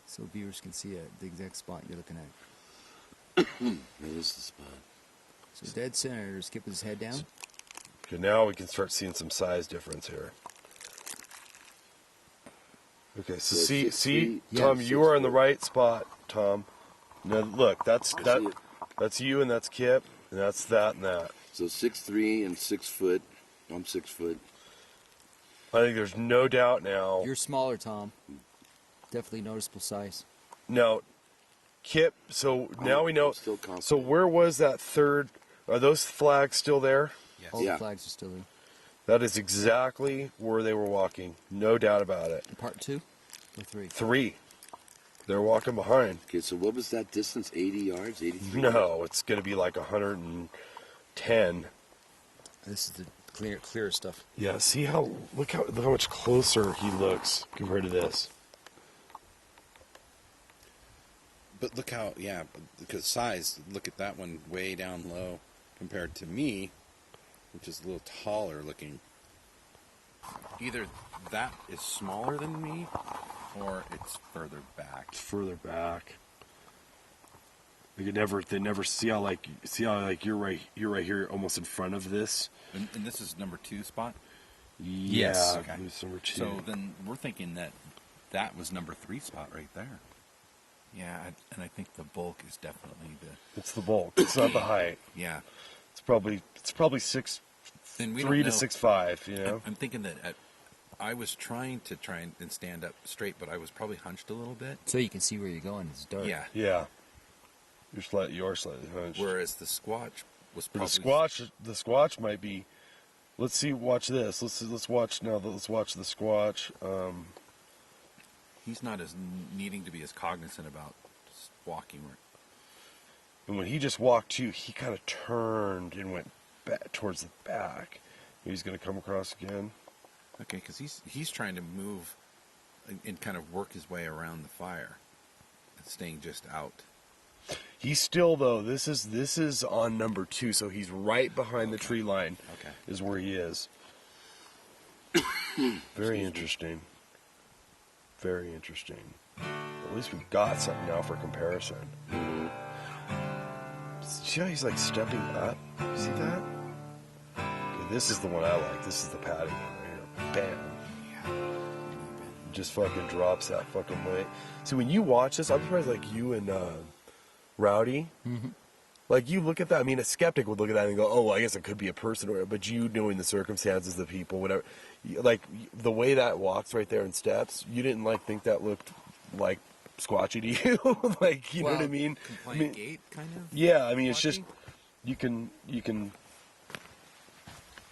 so viewers can see the exact spot you're looking at. That is the spot. So dead center, Skip his head down. Okay, now we can start seeing some size difference here. Okay, so see, Tom, you are in the right spot, Tom. Now look, that's you and that's Kip, and that's that and that. So 6'3" and 6 foot. I'm 6 foot. I think there's no doubt now. You're smaller, Tom. Definitely noticeable size. Now, Kip, so now we know. Still confident. So where was that third? Are those flags still there? Yes. All the flags are still there. That is exactly where they were walking. No doubt about it. Part 2 or 3? 3. They're walking behind. Okay, so what was that distance? 80 yards? 83? No, it's going to be like 110. This is the clear stuff. Yeah, look how much closer he looks compared to this. But look how, because size, look at that one way down low compared to me, which is a little taller looking. Either that is smaller than me, or it's further back. It's further back. They never see how you're right here, almost in front of this. And this is number 2 spot. Yeah, Okay. it's number 2. So then we're thinking that was number 3 spot right there. Yeah, and I think the bulk is definitely It's the bulk. It's not the height. Yeah. It's probably 6'3" Then we to don't know. 6'5". You know. I'm thinking that I was trying and stand up straight, but I was probably hunched a little bit. So you can see where you're going. It's dark. Yeah. Yeah. You're slightly hunched. Whereas the Squatch was The probably Squatch might be. Let's see. Watch this. Let's watch now. Let's watch the Squatch. He's not as needing to be as cognizant about just walking. And when he just walked too, he kind of turned and went back towards the back. He's going to come across again. Okay, because he's trying to move and kind of work his way around the fire, staying just out. He's still though. This is on number 2, so he's right behind the tree line. Okay. Is where he is. Very interesting. Very interesting. At least we've got something now for comparison. See how he's like stepping up? See that? Okay, this is the one I like. This is the padding one right here. Bam. Just fucking drops that fucking weight. See, when you watch this, I'm surprised like you and Rowdy. Mm-hmm. Like, you look at that, I mean, a skeptic would look at that and go, oh, well, I guess it could be a person, or but you knowing the circumstances, the people, whatever, like, the way that walks right there in steps, you didn't, like, think that looked, like, squatchy to you? Like, you know what I mean? Compliant gait, kind of? Yeah, I mean, it's just, you can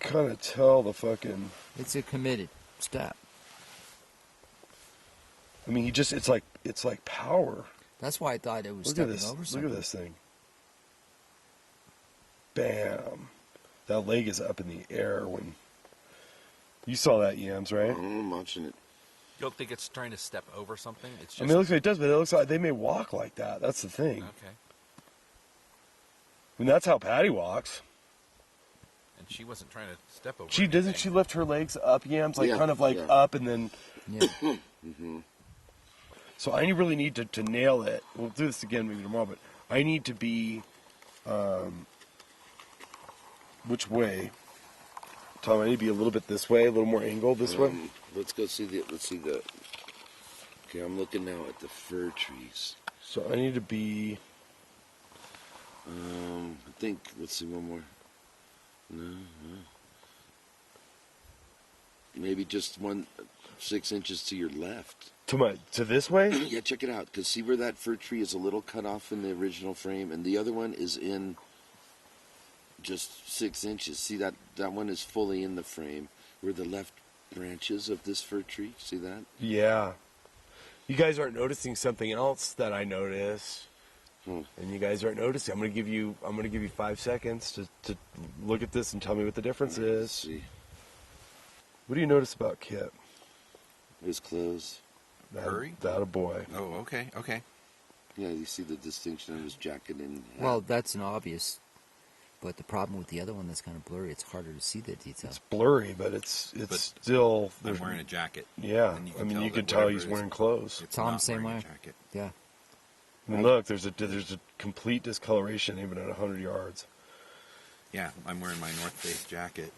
kind of tell the fucking... It's a committed step. I mean, it's like power. That's why I thought it was Look stepping at this, over something. Look at this thing. Bam. That leg is up in the air when... You saw that, Yams, right? I'm watching it. You don't think it's trying to step over something? It's just... I mean, it looks like it does, but it looks like they may walk like that. That's the thing. Okay. I mean, that's how Patty walks. And she wasn't trying to step over She doesn't she lift her legs up, Yams, like kind of like up and then... Yeah. Mm-hmm. So I really need to nail it. We'll do this again maybe tomorrow, but I need to be... which way? Tom, I need to be a little bit this way, a little more angled this way. Let's go see the. Okay, I'm looking now at the fir trees. So I need to be. I think. Let's see one more. No. Maybe just 6 inches to your left. To this way? Yeah, check it out. Because see where that fir tree is a little cut off in the original frame, and the other one is in just 6 inches. See that one is fully in the frame. Where the left branches of this fir tree. See that? Yeah. You guys aren't noticing something else that I notice, and you guys aren't noticing. I'm gonna give you 5 seconds to look at this and tell me what the difference is. See. What do you notice about Kip? His clothes. That a boy. Oh, okay. Yeah, you see the distinction on his jacket and hat. Well, that's an obvious. But the problem with the other one that's kind of blurry, it's harder to see the detail. It's blurry, but it's still. I'm wearing a jacket. Yeah, you can tell he's wearing clothes. Tom, same way. Yeah. I mean, look, there's a complete discoloration even at 100 yards. Yeah, I'm wearing my North Face jacket.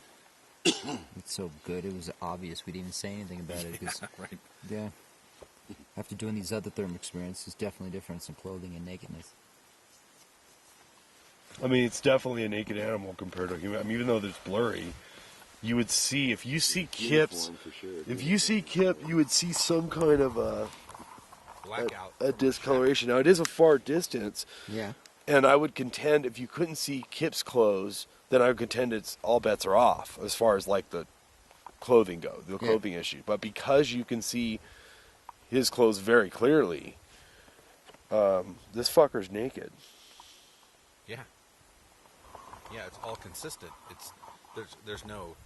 It's so good. It was obvious. We didn't even say anything about it. Right. Yeah. After doing these other thermal experiences, there's definitely a difference in clothing and nakedness. I mean, it's definitely a naked animal compared to a human. I mean, even though there's blurry, you would see, if you see Kip's, you would see some kind of a discoloration. Now, it is a far distance. Yeah. And I would contend if you couldn't see Kip's clothes, then I would contend all bets are off as far as like the clothing go, the clothing issue. But because you can see his clothes very clearly, this fucker's naked. Yeah. Yeah, it's all consistent. There's no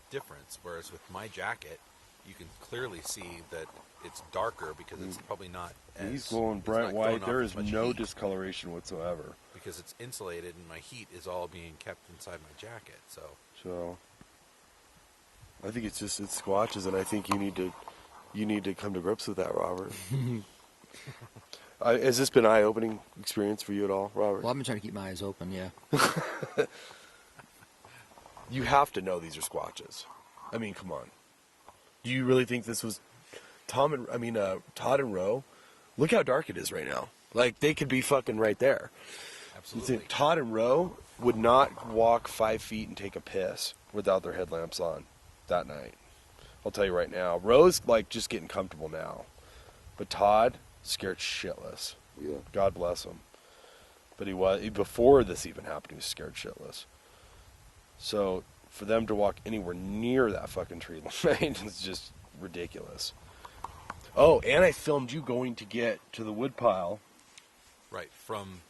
difference. Whereas with my jacket, you can clearly see that it's darker because it's probably not as... He's glowing bright white. There is no discoloration whatsoever. Because it's insulated and my heat is all being kept inside my jacket, So, I think it's squatches, and I think you need to come to grips with that, Robert. Has this been an eye-opening experience for you at all, Robert? Well, I've been trying to keep my eyes open, yeah. You have to know these are squatches. I mean, come on. Do you really think this was Todd and Ro? Look how dark it is right now. Like, they could be fucking right there. Absolutely. Todd and Ro would not walk 5 feet and take a piss without their headlamps on that night. I'll tell you right now. Ro's like just getting comfortable now. But Todd, scared shitless. Yeah. God bless him. But before this even happened, he was scared shitless. So for them to walk anywhere near that fucking tree line is just ridiculous. Oh, and I filmed you going to get to the woodpile. right, from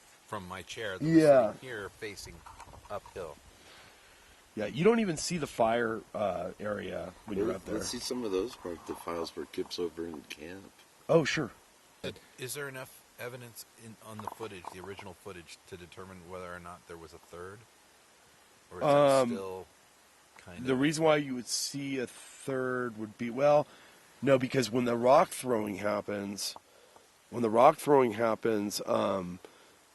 my chair that Yeah. was sitting here facing uphill. Yeah, you don't even see the fire area when you're up there. Let's see some of those the files where Kip's over in camp. Oh, sure. Is there enough evidence on the footage, the original footage, to determine whether or not there was a third? Or is it still kind of... The reason why you would see a third would be, well, no, because when the rock throwing happens,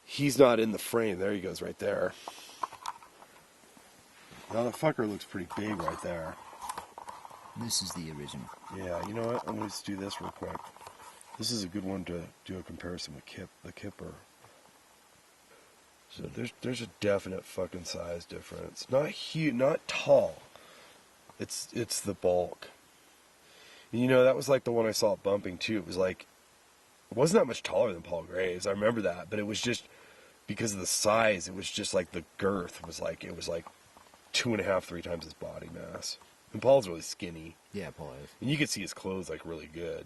he's not in the frame. There he goes right there. Now the fucker looks pretty big right there. This is the original. Yeah, you know what? I'm going to do this real quick. This is a good one to do a comparison with the Kipper. So there's a definite fucking size difference. Not huge, not tall. It's the bulk. And you know, that was like the one I saw at Bumping too. It was like, it wasn't that much taller than Paul Gray's. I remember that, but it was just because of the size. It was just like the girth was like, it was like 2.5, 3 times his body mass. And Paul's really skinny. Yeah, Paul is. And you could see his clothes like really good.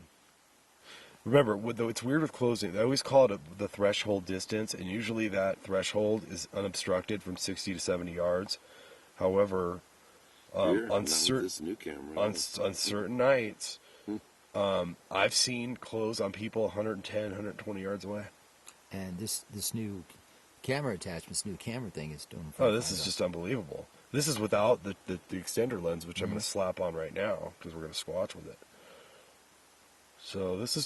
Remember, though it's weird with closing, they always call it the threshold distance, and usually that threshold is unobstructed from 60 to 70 yards. However, on certain nights, I've seen close on people 110, 120 yards away. And this new camera attachment, this new camera thing is doing. Oh, this is just unbelievable. This is without the extender lens, which I'm going to slap on right now because we're going to Squatch with it. So this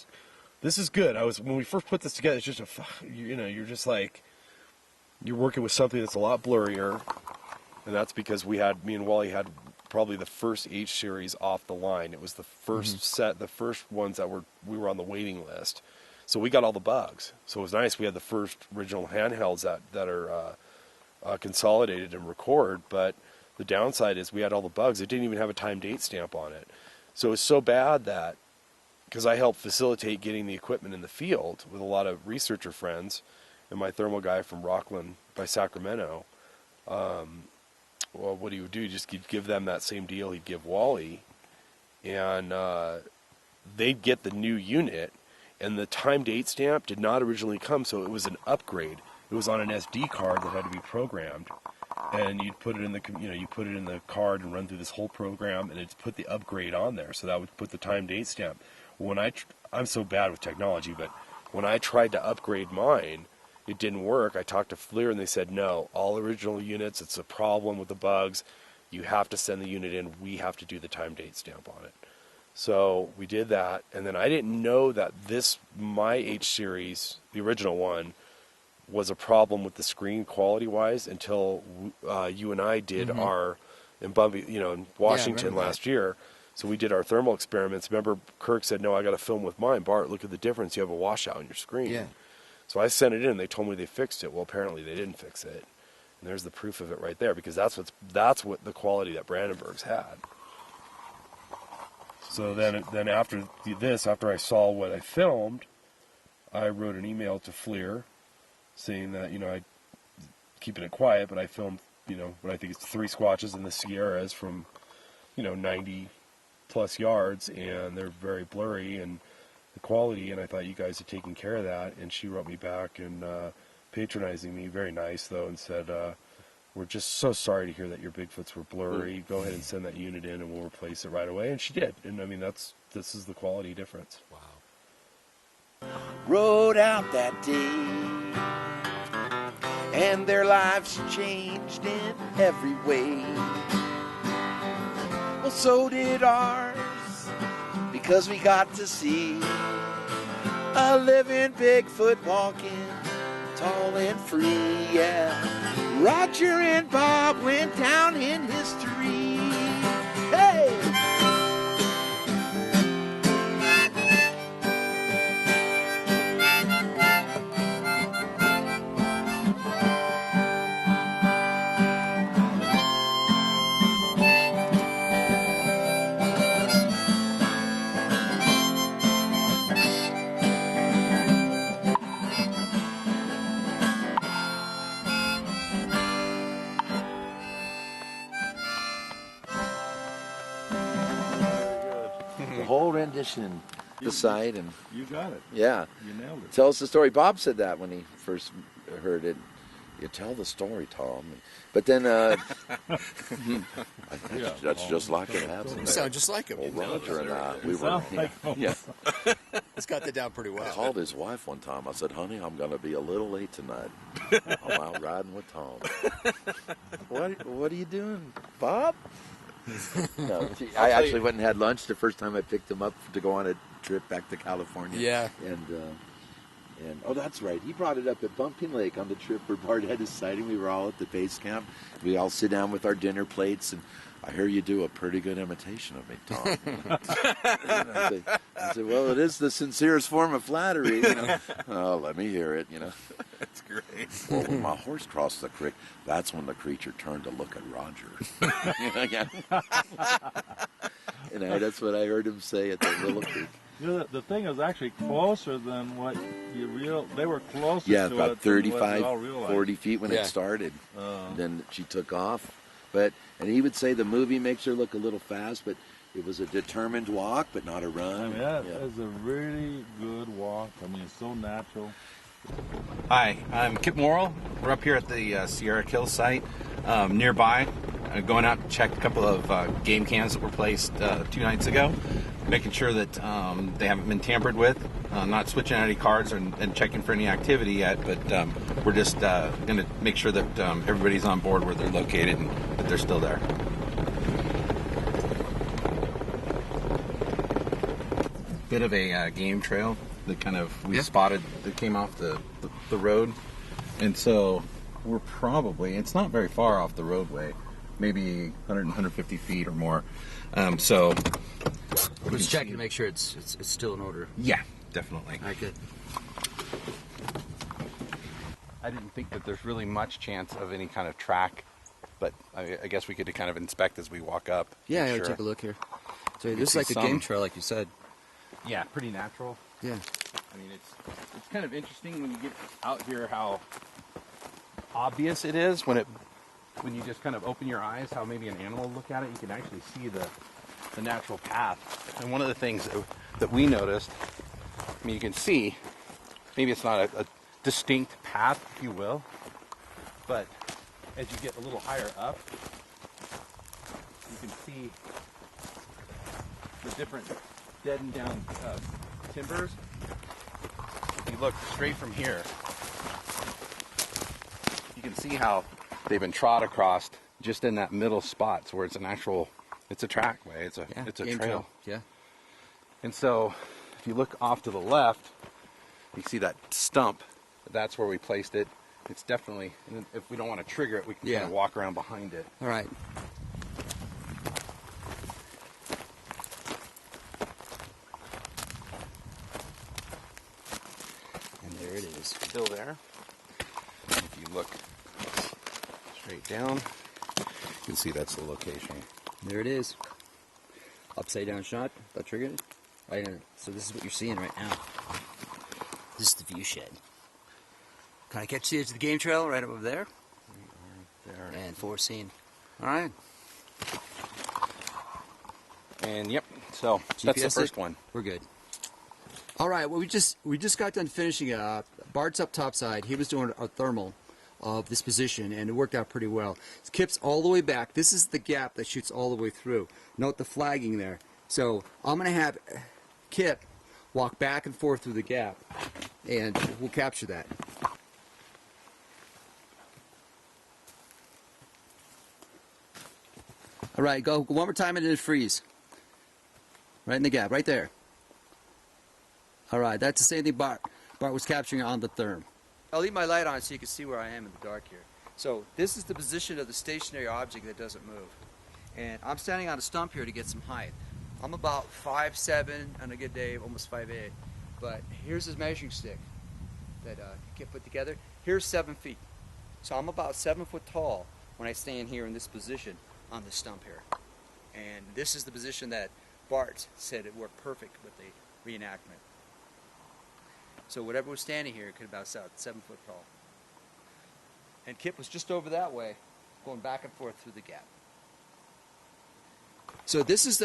is good. When we first put this together, it's just you're just like, you're working with something that's a lot blurrier, and that's because me and Wally had probably the first H series off the line. It was the first set, the first ones that we were on the waiting list. So we got all the bugs. So it was nice. We had the first original handhelds that are consolidated and record, but the downside is we had all the bugs. It didn't even have a time date stamp on it. So it's so bad that, because I helped facilitate getting the equipment in the field with a lot of researcher friends and my thermal guy from Rockland by Sacramento, well, what he would do, just give them that same deal he'd give Wally, and they'd get the new unit, and the time date stamp did not originally come, so it was an upgrade. It was on an SD card that had to be programmed, and you'd put it in the card and run through this whole program, and it'd put the upgrade on there, so that would put the time date stamp. When I'm so bad with technology, but when I tried to upgrade mine, it didn't work. I talked to FLIR and they said, no, all original units, it's a problem with the bugs. You have to send the unit in. We have to do the time date stamp on it. So we did that. And then I didn't know that my H series, the original one, was a problem with the screen quality wise until you and I did our, in Washington last year. So we did our thermal experiments. Remember, Kirk said, no, I got to film with mine. Bart, look at the difference. You have a washout on your screen. Yeah. So I sent it in, and they told me they fixed it. Well, apparently they didn't fix it. And there's the proof of it right there, because that's what the quality that Brandenburg's had. So then after I saw what I filmed, I wrote an email to FLIR saying that, I keeping it quiet, but I filmed, what I think is 3 Squatches in the Sierras from, 90 plus yards, and they're very blurry and the quality, and I thought you guys had taken care of that. And she wrote me back and patronizing me, very nice though, and said, we're just so sorry to hear that your Bigfoots were blurry. Go ahead and send that unit in and we'll replace it right away. And she did. And I mean, this is the quality difference. Wow. Rode out that day, and their lives changed in every way. Well, so did ours, because we got to see a living Bigfoot walking tall and free. Yeah, Roger and Bob went down in history. Hey! Whole rendition, the side, and you got it. Yeah, you nailed it. Tell us the story. Bob said that when he first heard it. You tell the story, Tom. But then, that's just like it happens. You sound just like him. Well, Roger and I, we were. Yeah. He's got that down pretty well. I called his wife one time. I said, "Honey, I'm going to be a little late tonight. I'm out riding with Tom." What are you doing, Bob? No, I actually went and had lunch the first time I picked him up to go on a trip back to California. Yeah. And oh, that's right. He brought it up at Bumping Lake on the trip where Bart had his sighting. We were all at the base camp. We all sit down with our dinner plates, and I hear you do a pretty good imitation of me, Tom. And I say, I said, well, it is the sincerest form of flattery, you know. Oh, let me hear it, you know. That's great. Well, when my horse crossed the creek, that's when the creature turned to look at Roger. And that's what I heard him say at the Willow Creek. You know, the thing is actually closer than what they were closer Yeah, to about it than what we 35, all realized. 40 feet when it started. Then she took off. And he would say the movie makes her look a little fast, but it was a determined walk, but not a run. I mean, that is a really good walk. I mean, it's so natural. Hi, I'm Kip Morrill. We're up here at the Sierra Kill site nearby. Going out to check a couple of game cams that were placed 2 nights ago, making sure that they haven't been tampered with. Not switching out any cards and checking for any activity yet, but we're just going to make sure that everybody's on board where they're located and that they're still there. Bit of a game trail that we spotted that came off the road, and so we're probably, it's not very far off the roadway, maybe 100, 150 feet or more. So we're just checking to make sure it's still in order. Yeah, definitely. All right, good. I didn't think that there's really much chance of any kind of track, but I guess we could kind of inspect as we walk up. Yeah, sure. take a look here. So this is like a game trail, like you said. Yeah, pretty natural. Yeah. I mean, it's kind of interesting when you get out here how obvious it is when you just kind of open your eyes, how maybe an animal will look at it. You can actually see the natural path. And one of the things that we noticed, I mean, you can see, maybe it's not a distinct path, if you will, but as you get a little higher up, you can see the different deadened down timbers. If you look straight from here, you can see how they've been trod across just in that middle spot, where it's it's a trackway, it's a trail. Yeah. And so, if you look off to the left, you see that stump. That's where we placed it. It's definitely, and if we don't want to trigger it, we can kind of walk around behind it. All right. And there it is. Still there. If you look straight down, you can see that's the location. There it is. Upside down shot. That triggered it. Right in it. So this is what you're seeing right now. This is the view shed. Can I catch the edge of the game trail right over there? There. And forward scene. All right. And yep. So that's the first one. We're good. All right. Well, we just got done finishing up. Bart's up topside. He was doing a thermal of this position, and it worked out pretty well. Kip's all the way back. This is the gap that shoots all the way through. Note the flagging there. So I'm going to have Kip walk back and forth through the gap, and we'll capture that. All right, go one more time and then freeze. Right in the gap, right there. All right, that's the same thing Bart was capturing on the therm. I'll leave my light on so you can see where I am in the dark here. So this is the position of the stationary object that doesn't move. And I'm standing on a stump here to get some height. I'm about 5'7", on a good day, almost 5'8". But here's his measuring stick that Kip put together. Here's 7 feet. So I'm about 7 foot tall when I stand here in this position on the stump here. And this is the position that Bart said it worked perfect with the reenactment. So whatever was standing here could about 7 foot tall. And Kip was just over that way, going back and forth through the gap. So this is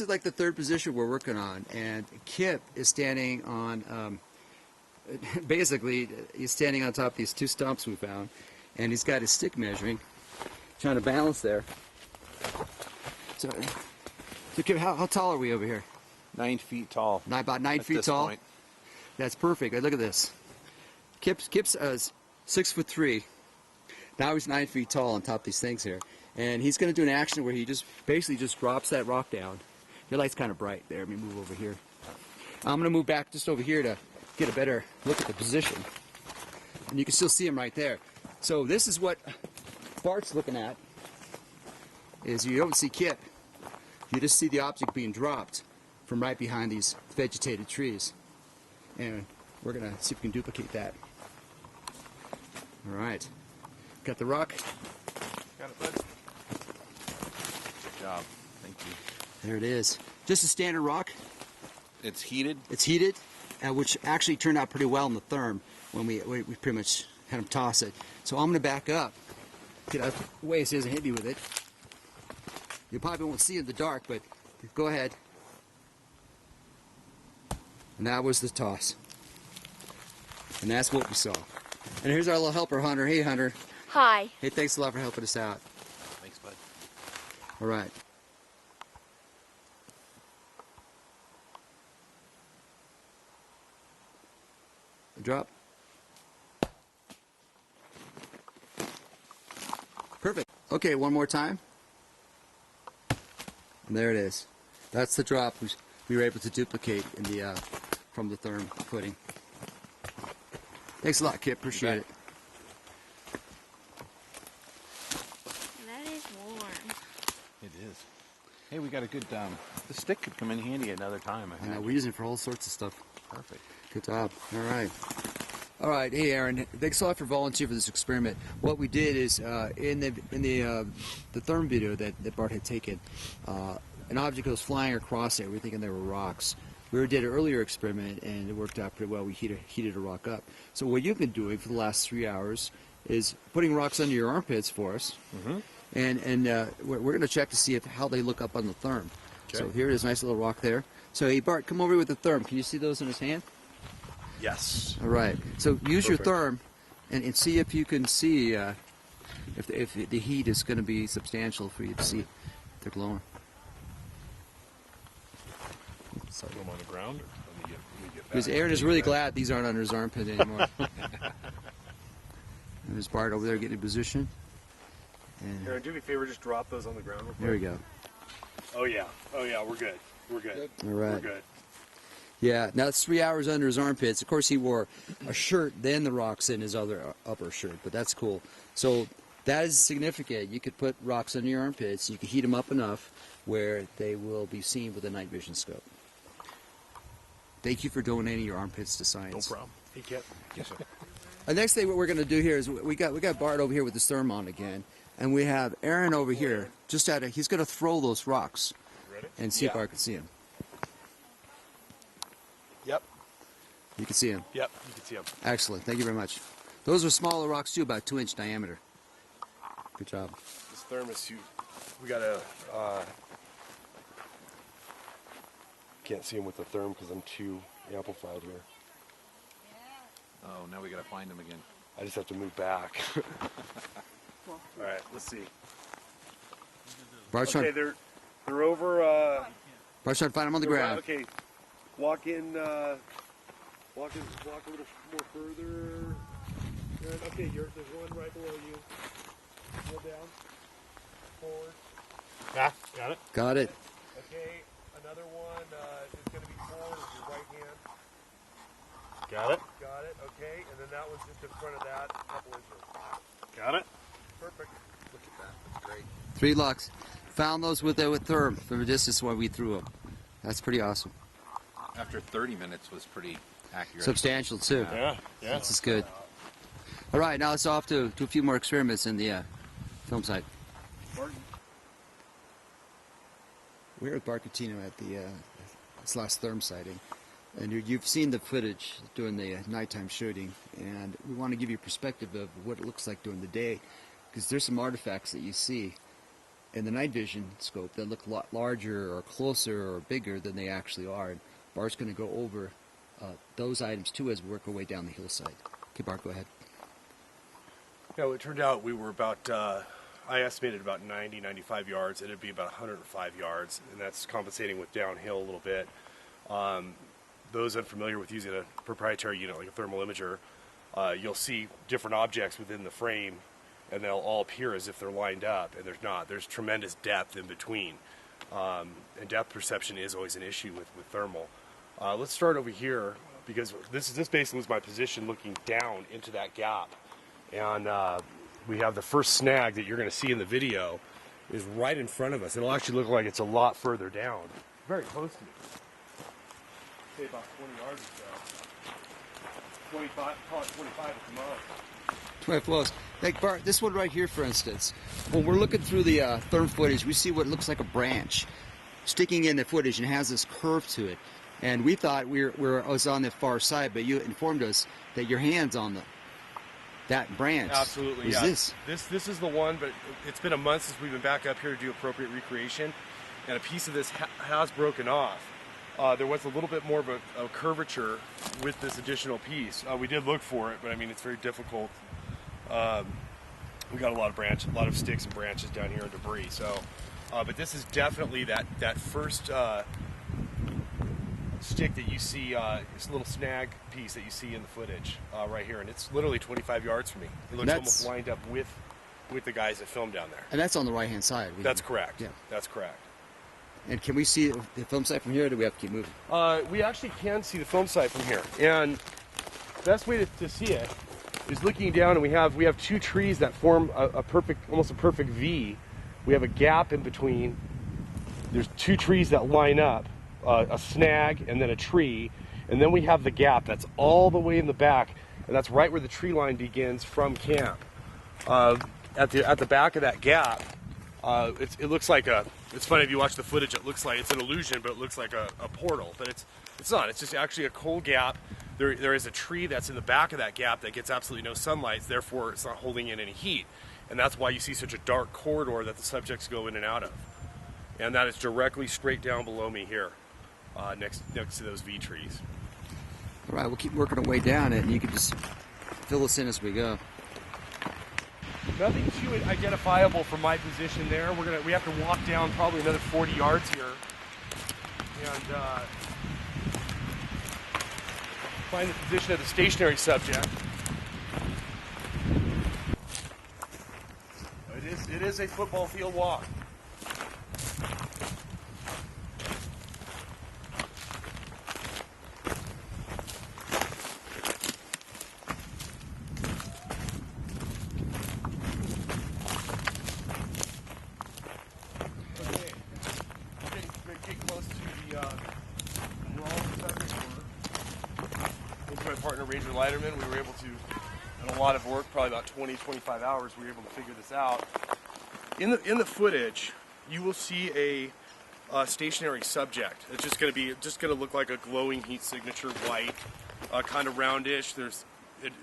like the third position we're working on, and Kip is standing on, basically he's standing on top of these 2 stumps we found, and he's got his stick measuring, trying to balance there. So Kip, how tall are we over here? 9 feet tall. About 9 feet tall. Point. That's perfect. Look at this. Kip's 6'3". Now he's 9 feet tall on top of these things here. And he's going to do an action where he basically drops that rock down. Your light's kind of bright there. Let me move over here. I'm going to move back just over here to get a better look at the position. And you can still see him right there. So this is what Bart's looking at, is you don't see Kip. You just see the object being dropped from right behind these vegetated trees. And we're going to see if we can duplicate that. All right. Got the rock. Got it, bud. Good job. Thank you. There it is. Just a standard rock. It's heated? It's heated, which actually turned out pretty well in the therm when we pretty much had him toss it. So I'm going to back up, get out of the way so he doesn't hit me with it. You probably won't see it in the dark, but go ahead. And that was the toss. And that's what we saw. And here's our little helper, Hunter. Hey, Hunter. Hi. Hey, thanks a lot for helping us out. Thanks, bud. All right. Drop. Perfect. Okay, one more time. And there it is. That's the drop we were able to duplicate in the from the therm footing. Thanks a lot, Kip. Appreciate it. That is warm. It is. Hey, we got a good. The stick could come in handy another time. I know, we're using it for all sorts of stuff. Perfect. Good job. All right. All right. Hey, Aaron. Thanks a lot for volunteering for this experiment. What we did is in the therm video that Bart had taken, an object was flying across it. We were thinking they were rocks. We did an earlier experiment and it worked out pretty well. We heated a rock up. So what you've been doing for the last 3 hours is putting rocks under your armpits for us, and we're going to check to see how they look up on the therm. Okay. So here it is, nice little rock there. So hey, Bart, come over here with the therm. Can you see those in his hand? Yes. All right. So use your Perfect. therm and see if you can see if the heat is going to be substantial for you to see if they're glowing. So them on the ground. Or Because Aaron is really glad these aren't under his armpit anymore. And there's Bart over there getting in position. And Aaron, do me a favor, just drop those on the ground real quick. there we go. Oh yeah, we're good. We're good. All right. We're good. Yeah, now it's 3 hours under his armpits. Of course, he wore a shirt, then the rocks in his other upper shirt, but that's cool. So that is significant. You could put rocks under your armpits. You could heat them up enough where they will be seen with a night vision scope. Thank you for donating your armpits to science. No problem. Hey, Kip. Yes, sir. The next thing what we're going to do here is we got Bart over here with his therm on again, and we have Aaron over here. He's going to throw those rocks and see if Bart can see him. Yep. You can see him. Yep. You can see them. Excellent. Thank you very much. Those are smaller rocks too, about 2-inch diameter. Good job. This thermos, we got to. Can't see them with the therm because I'm too amplified here. Oh, now we got to find them again. I just have to move back. All right, let's see. Bart's okay, trying, they're over. Bart's trying to find them on the they're ground. right- okay, walk in. Walk a little more further. Good. Okay, there's one right below you. Go down. Forward. Ah, got it. Got it. Okay, another one is going to be forward with your right hand. Got it. Got it. Okay, and then that one's just in front of that, a couple inches. Got it. Perfect. Look at that. That's great. 3 locks. Found those with therm from a distance when we threw them. That's pretty awesome. After 30 minutes was pretty accurate. Substantial too. Yeah. This is good. All right, now it's off to a few more experiments in the film site. Martin. We're with Bart Cutino at this last therm sighting, and you've seen the footage during the nighttime shooting, and we want to give you a perspective of what it looks like during the day, because there's some artifacts that you see in the night vision scope that look a lot larger or closer or bigger than they actually are. And Bart's going to go over those items too as we work our way down the hillside. Okay, Bart, go ahead. Yeah, well, it turned out we were about, I estimated about 90, 95 yards. It'd be about 105 yards, and that's compensating with downhill a little bit. Those unfamiliar with using a proprietary unit like a thermal imager, you'll see different objects within the frame, and they'll all appear as if they're lined up, and there's not. There's tremendous depth in between, and depth perception is always an issue with thermal. Let's start over here, because this basically was my position looking down into that gap. And we have the first snag that you're going to see in the video is right in front of us. It'll actually look like it's a lot further down, very close to me. say about 20 yards or so. 25, call it 25 at the most. 12 flows. Like Bart, this one right here, for instance, when we're looking through the therm footage, we see what looks like a branch sticking in the footage and has this curve to it. And we thought I was on the far side, but you informed us that your hand's on that branch. Absolutely, yeah. this is the one, but it's been a month since we've been back up here to do appropriate recreation, and a piece of this has broken off. There was a little bit more of a curvature with this additional piece. We did look for it, but I mean, it's very difficult. We got a lot of sticks and branches down here and debris. So, but this is definitely that first stick that you see, this little snag piece that you see in the footage right here, and it's literally 25 yards from me. It looks almost lined up with the guys that filmed down there. And that's on the right hand side. That's correct. Yeah, that's correct. And can we see the film site from here, or do we have to keep moving? We actually can see the film site from here, and the best way to see it is looking down, and we have two trees that form almost a perfect V. We have a gap in between. There's two trees that line up, a snag and then a tree, and then we have the gap that's all the way in the back, and that's right where the tree line begins from camp. At the back of that gap, it looks like it's funny if you watch the footage, it looks like it's an illusion, but it looks like a portal, but it's not. It's just actually a cold gap. There is a tree that's in the back of that gap that gets absolutely no sunlight, therefore it's not holding in any heat. And that's why you see such a dark corridor that the subjects go in and out of. And that is directly straight down below me here, next to those V trees. All right, we'll keep working our way down it, and you can just fill us in as we go. Nothing too identifiable from my position there. We have to walk down probably another 40 yards here, and find the position of the stationary subject. It is a football field walk. Ranger Leiterman, we were able to, in a lot of work, probably about 20-25 hours, we were able to figure this out. In the footage, you will see a stationary subject. It's just going to look like a glowing heat signature, white, kind of roundish. It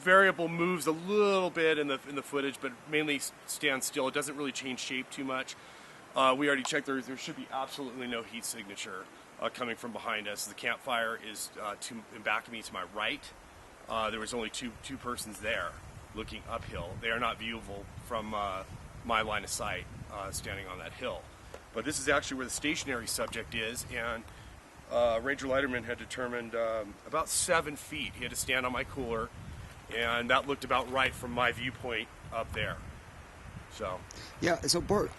variable moves a little bit in the footage, but mainly stands still. It doesn't really change shape too much. We already checked. There should be absolutely no heat signature coming from behind us. The campfire is in back of me to my right. There was only two persons there looking uphill. They are not viewable from my line of sight standing on that hill. But this is actually where the stationary subject is, and Ranger Leiterman had determined about 7 feet. He had to stand on my cooler, and that looked about right from my viewpoint up there. So yeah, so Bart,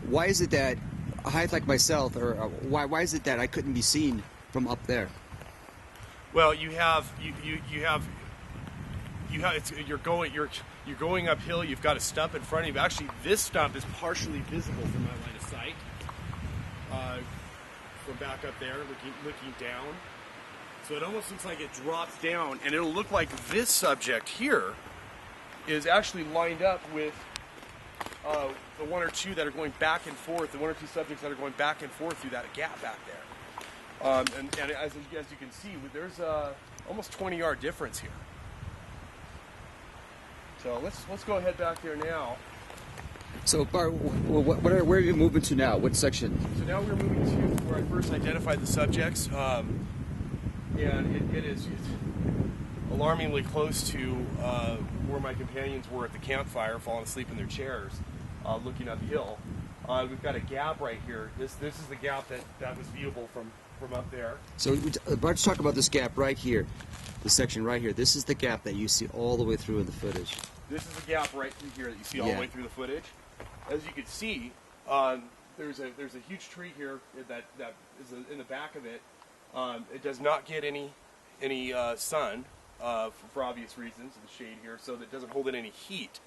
why is it that a height like myself, or why is it that I couldn't be seen from up there? Well, you're going uphill. You've got a stump in front of you. Actually, this stump is partially visible from my line of sight. From back up there, looking down. So it almost looks like it drops down, and it'll look like this subject here is actually lined up with the one or two that are going back and forth, the one or two subjects that are going back and forth through that gap back there. And as you can see, there's almost 20-yard difference here. So let's go ahead back there now. So Bart, where are you moving to now? What section? So now we're moving to where I first identified the subjects, and it's alarmingly close to where my companions were at the campfire, falling asleep in their chairs, looking uphill. We've got a gap right here. This is the gap that was viewable from up there. So Bart's talking about this gap right here, the section right here. This is the gap that you see all the way through in the footage. This is the gap right through here that you see all the way through the footage. As you can see, there's a huge tree here that is in the back of it. It does not get any sun for obvious reasons, the shade here, so that it doesn't hold in any heat.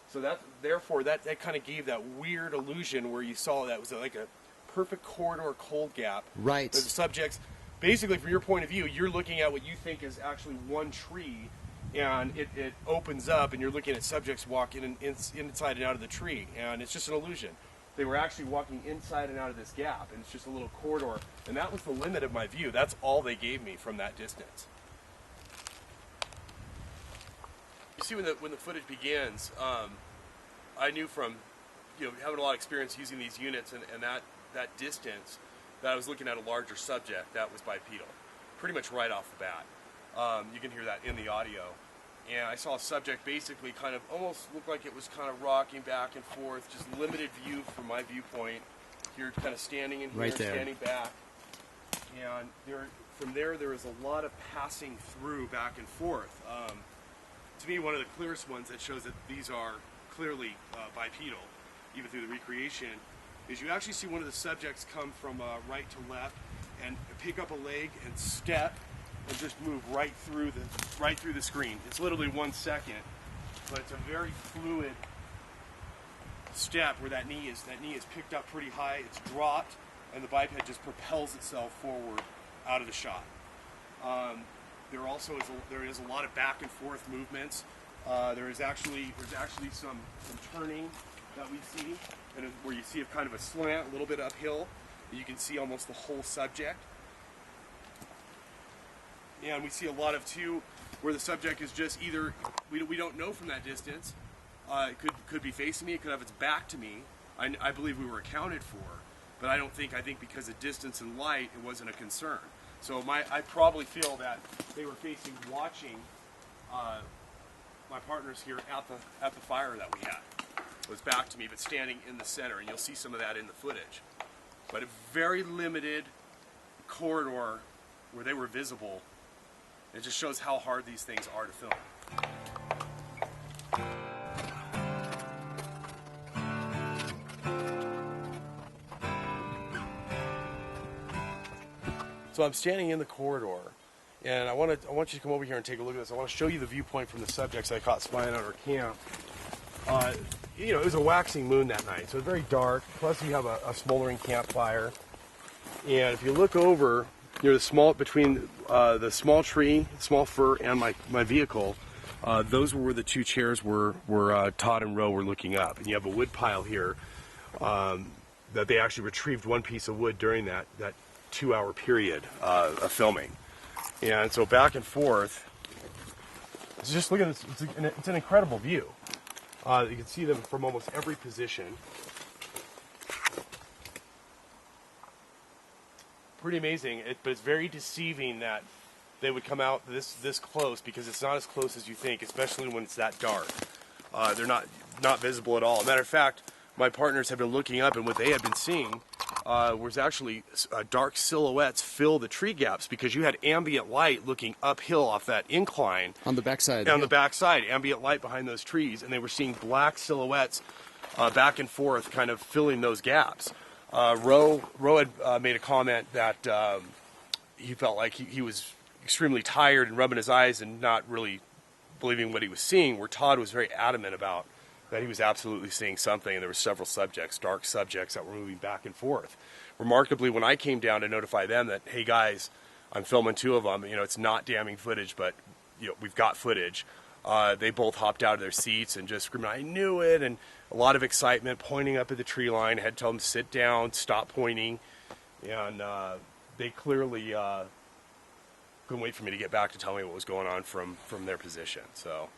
So therefore that kind of gave that weird illusion where you saw that was like a perfect corridor cold gap. Right. The subjects, basically from your point of view, you're looking at what you think is actually one tree, and it opens up, and you're looking at subjects walking inside and out of the tree, and it's just an illusion. They were actually walking inside and out of this gap, and it's just a little corridor, and that was the limit of my view. That's all they gave me from that distance. You see, when the footage begins, I knew from having a lot of experience using these units and that distance that I was looking at a larger subject that was bipedal, pretty much right off the bat. You can hear that in the audio. And I saw a subject basically kind of almost looked like it was kind of rocking back and forth, just limited view from my viewpoint. Here, kind of standing in here, Right there. standing back. And from there is a lot of passing through back and forth. To me, one of the clearest ones that shows that these are clearly bipedal, even through the recreation, is you actually see one of the subjects come from right to left and pick up a leg and step and just move right through the screen. It's literally 1 second, but it's a very fluid step where that knee is picked up pretty high, it's dropped, and the biped just propels itself forward out of the shot. There is a lot of back and forth movements. There's actually some turning that we see, and where you see a kind of a slant, a little bit uphill. You can see almost the whole subject. And we see a lot of too, where the subject is just either we don't know from that distance. It could be facing me. It could have its back to me. I believe we were accounted for, but I think because of distance and light, it wasn't a concern. So I probably feel that they were watching my partners here at the fire that we had. It was back to me, but standing in the center, and you'll see some of that in the footage. But a very limited corridor where they were visible. It just shows how hard these things are to film. So I'm standing in the corridor, and I want you to come over here and take a look at this. I want to show you the viewpoint from the subjects I caught spying on our camp. It was a waxing moon that night, so it was very dark. Plus, you have a smoldering campfire, and if you look over, between the small tree, small fir, and my vehicle, those were where the two chairs were Todd and Roe were looking up. And you have a wood pile here that they actually retrieved one piece of wood during that 2-hour period of filming. And so back and forth, just look at this. It's an incredible view. You can see them from almost every position. Pretty amazing, but it's very deceiving that they would come out this close, because it's not as close as you think, especially when it's that dark. They're not visible at all. Matter of fact, my partners have been looking up, and what they had been seeing was actually dark silhouettes fill the tree gaps, because you had ambient light looking uphill off that incline. On the backside. On the backside, ambient light behind those trees, and they were seeing black silhouettes back and forth, kind of filling those gaps. Roe had made a comment that he felt like he was extremely tired and rubbing his eyes and not really believing what he was seeing, where Todd was very adamant about that he was absolutely seeing something, and there were several subjects, dark subjects, that were moving back and forth. Remarkably, when I came down to notify them that, hey guys, I'm filming 2 of them, it's not damning footage, but we've got footage, they both hopped out of their seats and just screamed, I knew it, and a lot of excitement, pointing up at the tree line. I had to tell them to sit down, stop pointing, and they clearly couldn't wait for me to get back to tell me what was going on from their position. So.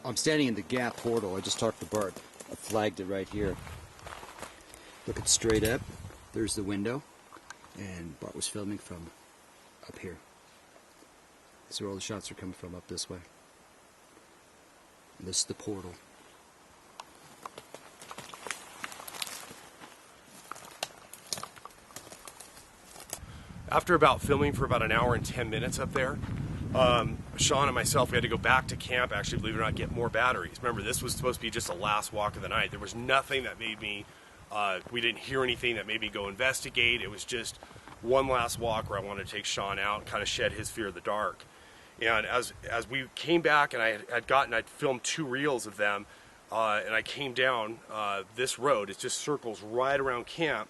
I'm standing in the gap portal. I just talked to Bart. I flagged it right here. Looking straight up. There's the window. And Bart was filming from up here. This is where all the shots are coming from, up this way. And this is the portal. After about filming for about an hour and 10 minutes up there, Sean and myself, we had to go back to camp, actually, believe it or not, get more batteries. Remember, this was supposed to be just a last walk of the night. There was nothing that made me, we didn't hear anything that made me go investigate. It was just one last walk where I wanted to take Sean out, kind of shed his fear of the dark. And as we came back, and I'd filmed 2 reels of them, and I came down this road. It just circles right around camp.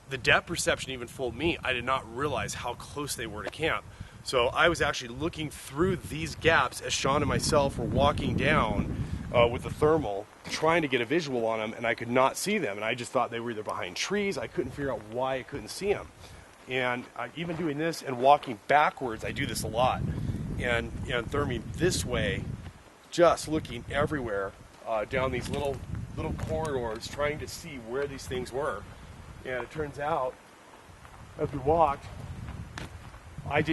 The depth perception even fooled me. I did not realize how close they were to camp. So I was actually looking through these gaps as Sean and myself were walking down with the thermal, trying to get a visual on them, and I could not see them. And I just thought they were either behind trees. I couldn't figure out why I couldn't see them. And even doing this and walking backwards, I do this a lot. And therming this way, just looking everywhere down these little corridors, trying to see where these things were. And it turns out, as we walked, I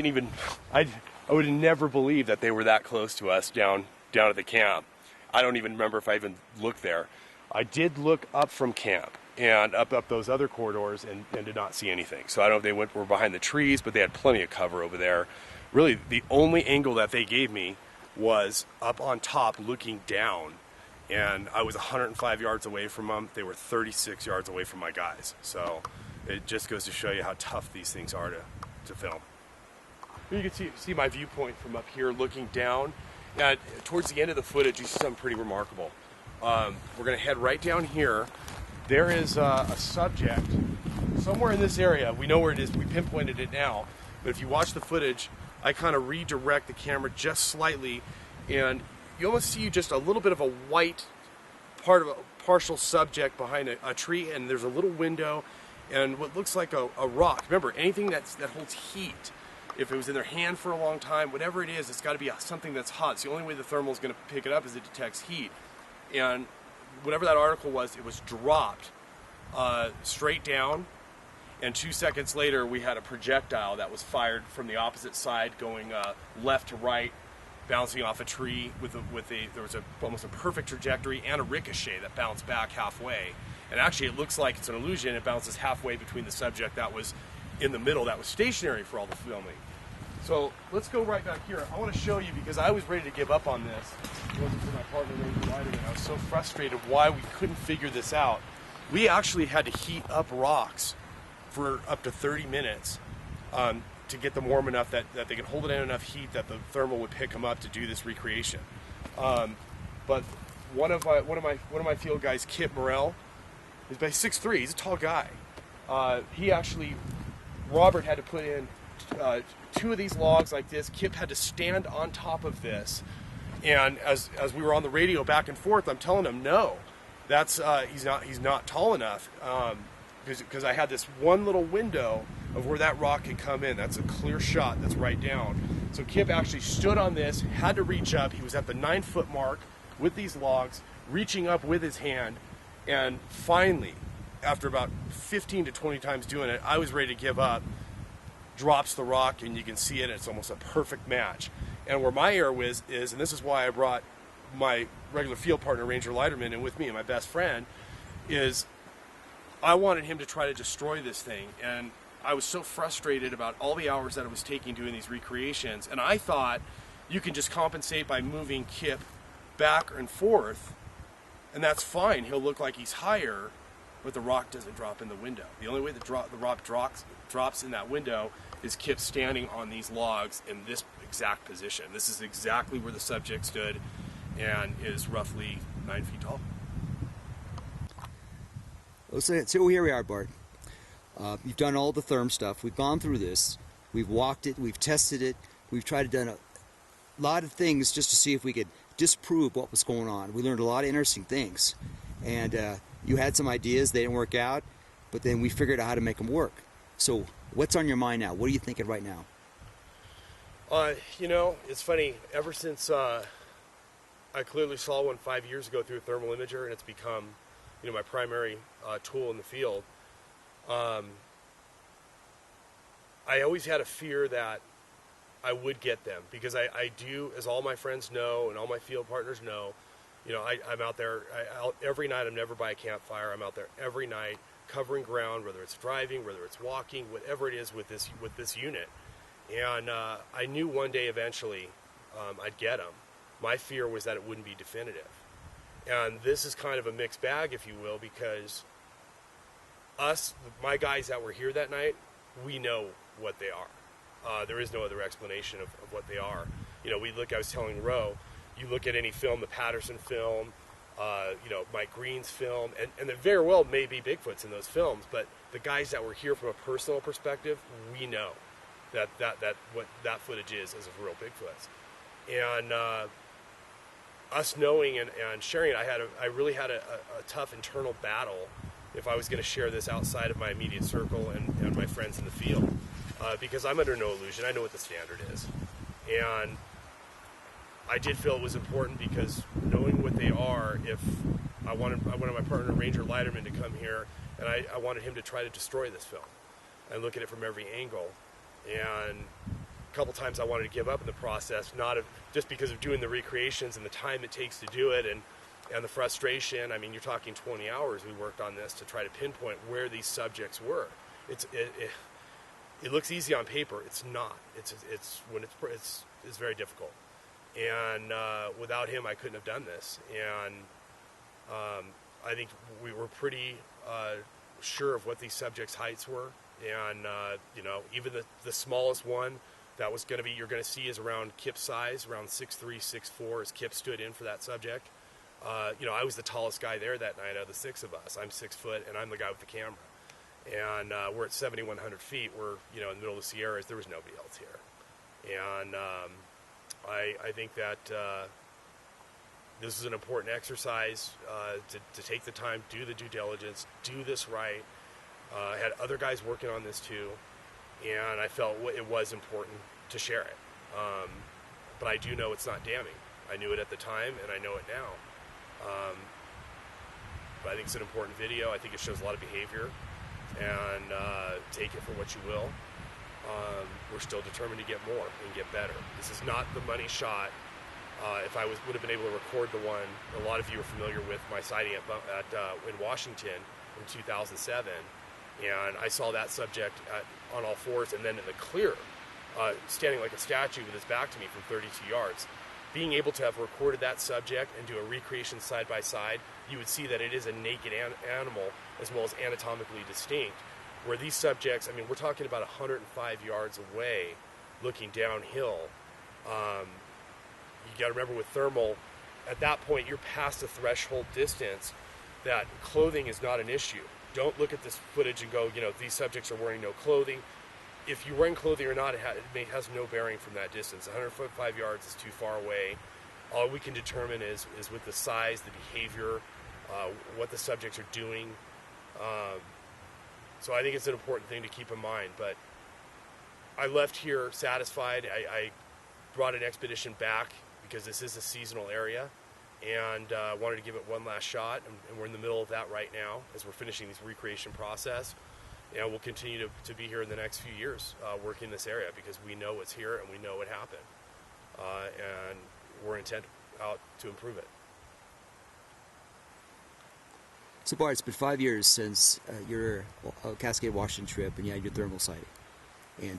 would have never believed that they were that close to us down at the camp. I don't even remember if I even looked there. I did look up from camp and up those other corridors and did not see anything. So I don't know if they were behind the trees, but they had plenty of cover over there. Really, the only angle that they gave me was up on top looking down. And I was 105 yards away from them. They were 36 yards away from my guys. So it just goes to show you how tough these things are to film. You can see my viewpoint from up here looking down. And towards the end of the footage, you see something pretty remarkable. We're going to head right down here. There is a subject somewhere in this area. We know where it is. We pinpointed it now. But if you watch the footage, I kind of redirect the camera just slightly, and you almost see just a little bit of a white part of a partial subject behind a tree, and there's a little window and what looks like a rock. Remember, anything that holds heat, if it was in their hand for a long time, whatever it is, it's got to be something that's hot. It's the only way the thermal is going to pick it up is it detects heat. And whatever that article was, it was dropped straight down, and 2 seconds later we had a projectile that was fired from the opposite side going left to right, bouncing off a tree there was almost a perfect trajectory and a ricochet that bounced back halfway. And actually it looks like it's an illusion. It bounces halfway between the subject that was in the middle that was stationary for all the filming. So let's go right back here. I want to show you, because I was ready to give up on this. It wasn't for my partner, Leiterman. I was so frustrated why we couldn't figure this out. We actually had to heat up rocks for up to 30 minutes to get them warm enough that they could hold it in enough heat that the thermal would pick them up to do this recreation. But one of my field guys, Kip Morrell, is by 6'3". He's a tall guy. Robert had to put in 2 of these logs like this. Kip had to stand on top of this, and as we were on the radio back and forth, I'm telling him no, that's he's not tall enough, because I had this one little window of where that rock could come in. That's a clear shot that's right down. So Kip actually stood on this, had to reach up. He was at the 9-foot mark with these logs, reaching up with his hand, and finally, after about 15 to 20 times doing it, I was ready to give up. Drops the rock, and you can see it. It's almost a perfect match. And where my error is, and this is why I brought my regular field partner, Ranger Leiterman, in with me, and my best friend, is I wanted him to try to destroy this thing. And I was so frustrated about all the hours that it was taking doing these recreations. And I thought you can just compensate by moving Kip back and forth, and that's fine. He'll look like he's higher, but the rock doesn't drop in the window. The only way the rock drops in that window is Kip standing on these logs in this exact position. This is exactly where the subject stood and is roughly 9 feet tall. So here we are, Bart. You've done all the therm stuff. We've gone through this. We've walked it. We've tested it. We've tried to do a lot of things just to see if we could disprove what was going on. We learned a lot of interesting things. And you had some ideas. They didn't work out. But then we figured out how to make them work. So what's on your mind now? What are you thinking right now? It's funny. Ever since I clearly saw one 5 years ago through a thermal imager, and it's become, my primary tool in the field. I always had a fear that I would get them, because I do, as all my friends know and all my field partners know, I'm out there every night. I'm never by a campfire. I'm out there every night covering ground, whether it's driving, whether it's walking, whatever it is with this unit. And I knew one day eventually I'd get them. My fear was that it wouldn't be definitive. And this is kind of a mixed bag, if you will, because my guys that were here that night we know what they are. There is no other explanation of what they are. You know, I was telling Roe, you look at any film, the Patterson film, you know, Mike Green's film, and there very well may be Bigfoots in those films, but the guys that were here from a personal perspective, we know that what that footage is of real Bigfoots. And us knowing and sharing it, I really had a tough internal battle if I was going to share this outside of my immediate circle and my friends in the field, because I'm under no illusion. I know what the standard is, and I did feel it was important because knowing what they are, if I wanted my partner Ranger Leiterman to come here, and I wanted him to try to destroy this film and look at it from every angle. And a couple times I wanted to give up in the process, just because of doing the recreations and the time it takes to do it, and the frustration. I mean, you're talking 20 hours we worked on this to try to pinpoint where these subjects were. It looks easy on paper. It's not. It's very difficult. And without him, I couldn't have done this. And I think we were pretty sure of what these subjects' heights were. And you know, even the smallest one that was going to be you're going to see is around Kip's size, around 6'3", 6'4", as Kip stood in for that subject. You know, I was the tallest guy there that night out of the six of us. I'm 6 foot, and I'm the guy with the camera. And we're at 7,100 feet. We're, you know, in the middle of the Sierras. There was nobody else here. And I think that this is an important exercise to take the time, do the due diligence, do this right. I had other guys working on this too, and I felt it was important to share it. But I do know it's not damning. I knew it at the time, and I know it now. But I think it's an important video. I think it shows a lot of behavior, and take it for what you will. We're still determined to get more and get better. This is not the money shot. If I would have been able to record the one, a lot of you are familiar with my sighting in Washington in 2007, and I saw that subject on all fours and then in the clear, standing like a statue with his back to me from 32 yards. Being able to have recorded that subject and do a recreation side by side, you would see that it is a naked animal as well as anatomically distinct. Where these subjects, I mean, we're talking about 105 yards away, looking downhill. You got to remember with thermal, at that point you're past the threshold distance that clothing is not an issue. Don't look at this footage and go, you know, these subjects are wearing no clothing. If you're wearing clothing or not, it has no bearing from that distance. 105 yards is too far away. All we can determine is with the size, the behavior, what the subjects are doing. So I think it's an important thing to keep in mind. But I left here satisfied. I brought an expedition back because this is a seasonal area, and wanted to give it one last shot. And we're in the middle of that right now as we're finishing this recreation process. And we'll continue to be here in the next few years working this area because we know it's here and we know what happened. And we're intent out to improve it. So Bart, it's been 5 years since your Cascade Washington trip and you had your thermal sighting. And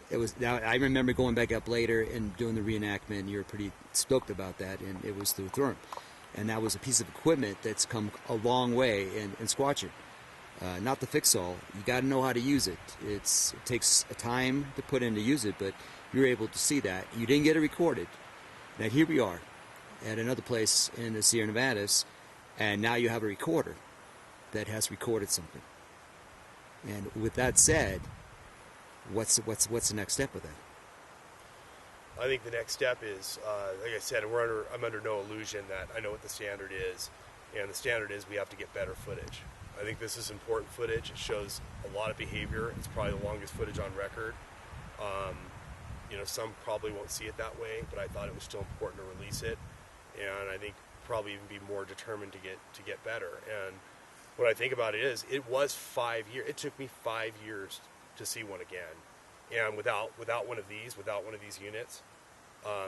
it was, now I remember going back up later and doing the reenactment, and you were pretty stoked about that, and it was through therm. And that was a piece of equipment that's come a long way in squatching. Not the fix-all. You got to know how to use it. It takes a time to put in to use it, but you're able to see that. You didn't get it recorded. Now here we are at another place in the Sierra Nevadas, and now you have a recorder that has recorded something. And with that said, what's the next step with that? I think the next step is, like I said, I'm under no illusion that I know what the standard is, and the standard is we have to get better footage. I think this is important footage. It shows a lot of behavior. It's probably the longest footage on record. You know, some probably won't see it that way, but I thought it was still important to release it, and I think probably even be more determined to get better. And what I think about it is, it was 5 years. It took me 5 years to see one again, and without one of these units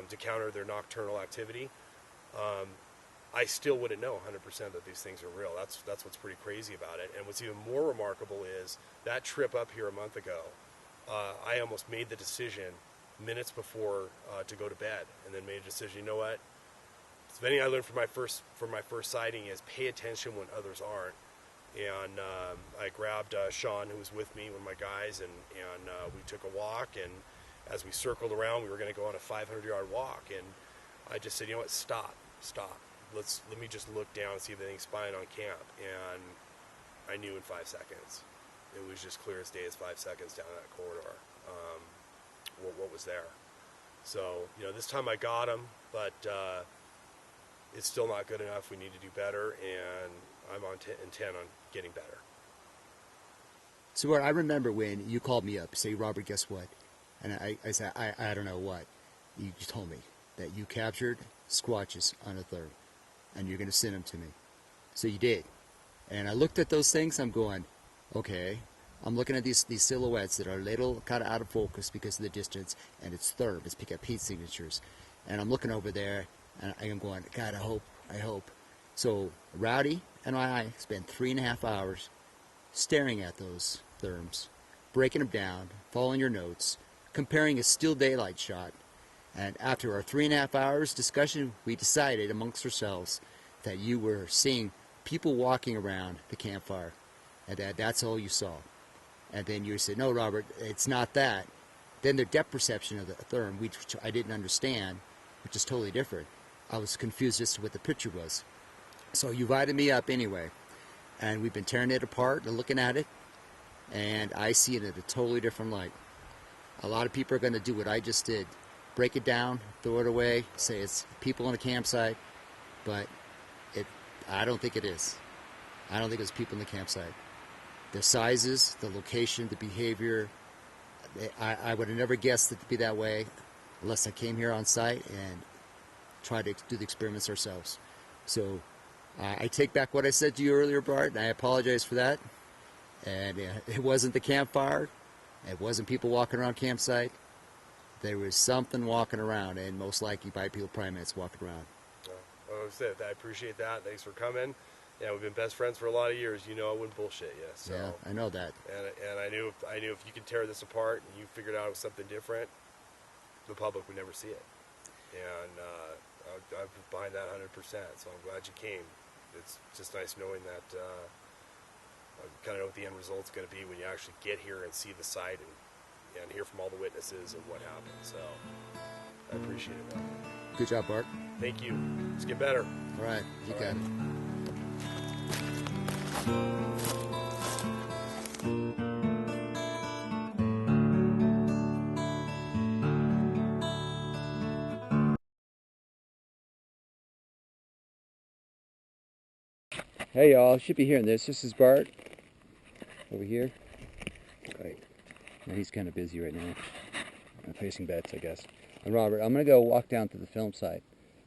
to counter their nocturnal activity, I still wouldn't know 100% that these things are real. That's what's pretty crazy about it. And what's even more remarkable is that trip up here a month ago, I almost made the decision minutes before to go to bed, and then made a decision. You know what? The thing I learned from my first sighting is pay attention when others aren't. And I grabbed Sean, who was with me, one of my guys, and we took a walk. And as we circled around, we were going to go on a 500-yard walk. And I just said, you know what, stop. Let me just look down and see if anything's spying on camp. And I knew in 5 seconds. It was just clear as day as 5 seconds down that corridor what was there. So, this time I got him, but it's still not good enough. We need to do better, and I'm intent on getting better. So I remember when you called me up, say, Robert, guess what? And I said, I don't know what. You told me that you captured squatches on a third, and you're going to send them to me. So you did. And I looked at those things, I'm going, okay. I'm looking at these silhouettes that are a little kind of out of focus because of the distance, and it's third, it's pick up heat signatures. And I'm looking over there, and I'm going, God, I hope. So Rowdy and I spent 3.5 hours staring at those therms, breaking them down, following your notes, comparing a still daylight shot. And after our 3.5 hours discussion, we decided amongst ourselves that you were seeing people walking around the campfire, and that's all you saw. And then you said, no, Robert, it's not that. Then their depth perception of the therm, which I didn't understand, which is totally different. I was confused as to what the picture was. So you invited me up anyway, and we've been tearing it apart and looking at it, and I see it in a totally different light. A lot of people are going to do what I just did. Break it down, throw it away, say it's people in a campsite, but I don't think it is. I don't think it's people in the campsite. The sizes, the location, the behavior, I would have never guessed it to be that way unless I came here on site and tried to do the experiments ourselves. So I take back what I said to you earlier, Bart, and I apologize for that. And it wasn't the campfire. It wasn't people walking around campsite. There was something walking around, and most likely bipedal primates walking around. Well, I appreciate that. Thanks for coming. Yeah, we've been best friends for a lot of years. I wouldn't bullshit you. So. Yeah, I know that. And I knew if you could tear this apart and you figured out it was something different, the public would never see it. And I'm behind that 100%. So I'm glad you came. It's just nice knowing that I kind of know what the end result's going to be when you actually get here and see the site and hear from all the witnesses of what happened. So I appreciate it, man. Good job, Bart. Thank you. Let's get better. All right, you got it. Hey y'all, should be hearing this. This is Bart over here. Right. Now he's kind of busy right now. I'm facing bets, I guess. And Robert, I'm going to go walk down to the film site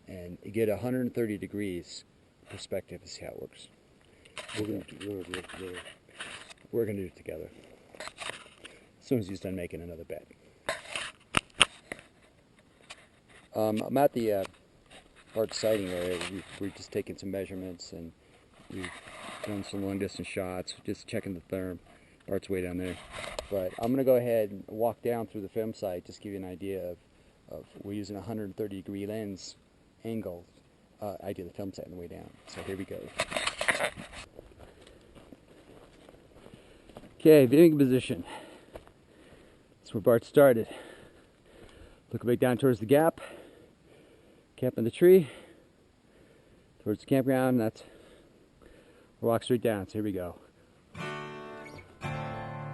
and get 130 degrees perspective to see how it works. We're going to do it together. As soon as he's done making another bet. I'm at the Bart sighting area. We're just taking some measurements and we've done some long distance shots, just checking the therm. Bart's way down there. But I'm going to go ahead and walk down through the film site, just give you an idea of we're using a 130 degree lens angle. I did the film site on the way down. So here we go. Okay, viewing position. That's where Bart started. Looking back down towards the gap. Camp in the tree. Towards the campground. That's walk straight down. So here we go.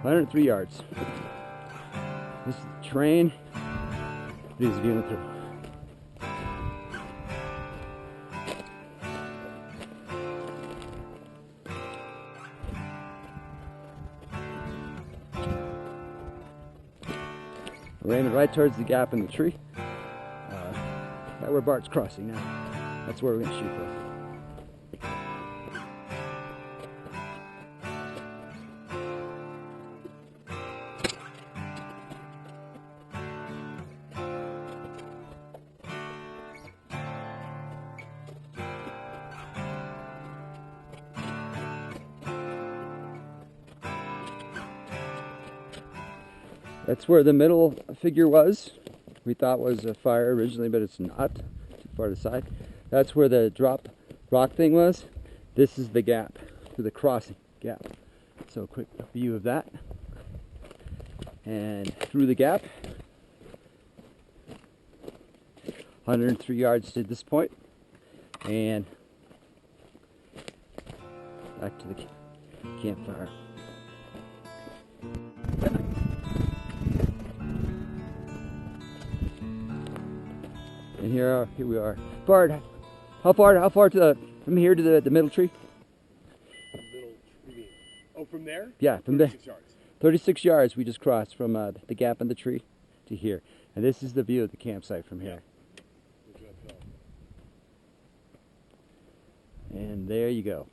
103 yards. This is the terrain. This is viewing through. We're aiming right towards the gap in the tree. Right where Bart's crossing now. That's where we're going to shoot from. That's where the middle figure was. We thought was a fire originally, but it's not. Too far to the side. That's where the drop rock thing was. This is the gap to the crossing. gap. So a quick view of that. And through the gap, 103 yards to this point, and back to the campfire. And here we are. Bart, how far to from here to the middle tree? Oh, from there? Yeah, from there. 36 yards. 36 yards we just crossed from the gap in the tree to here. And this is the view of the campsite from here. And there you go.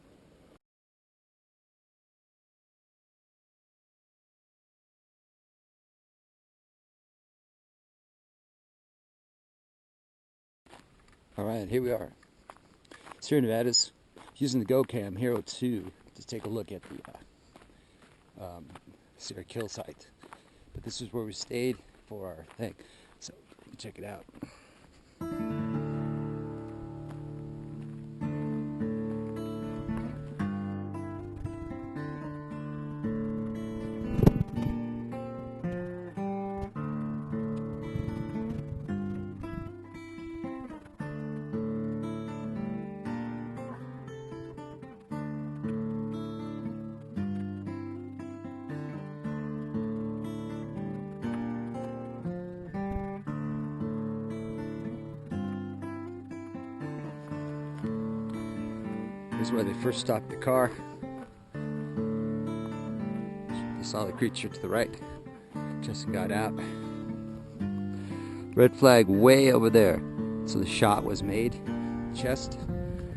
All right, here we are. Sierra Nevadas, using the GoCam Hero 2 to take a look at the Sierra kill site. But this is where we stayed for our thing. So check it out. This is where they first stopped the car. They saw the creature to the right. Just got out. Red flag way over there. So the shot was made. Chest.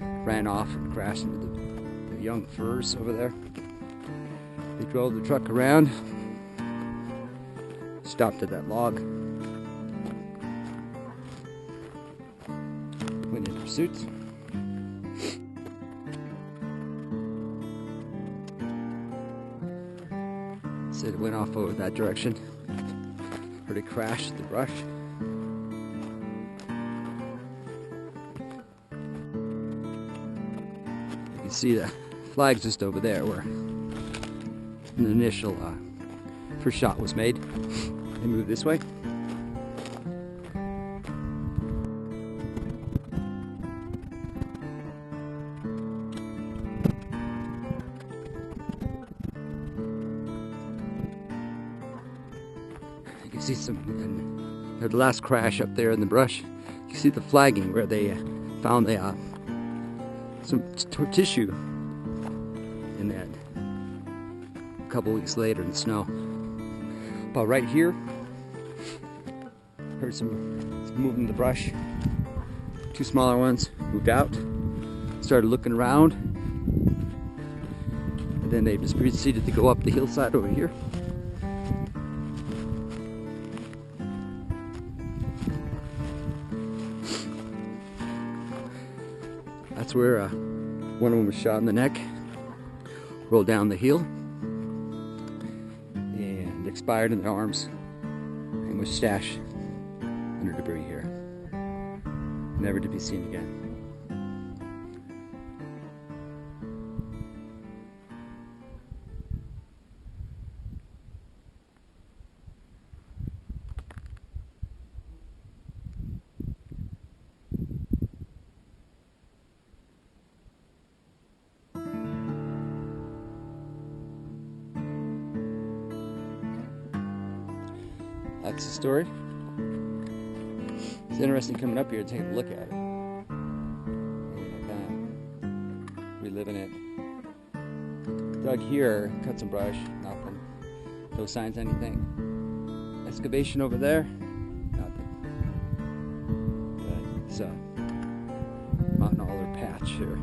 Ran off and crashed into the young firs over there. They drove the truck around. Stopped at that log. Went in pursuit. Said it went off over that direction. Heard it crash the brush. You can see the flags just over there where an initial first shot was made. They moved this way. You can see the last crash up there in the brush. You can see the flagging where they found some tissue in that a couple weeks later in the snow. But right here, heard some moving in the brush. Two smaller ones moved out, started looking around, and then they just proceeded to go up the hillside over here. That's where one of them was shot in the neck, rolled down the hill, and expired in the arms, and was stashed under debris here. Never to be seen again. That's the story. It's interesting coming up here to take a look at it. And reliving it. Dug here, cut some brush, nothing. No signs of anything. Excavation over there, nothing. But it's a mountain alder patch here.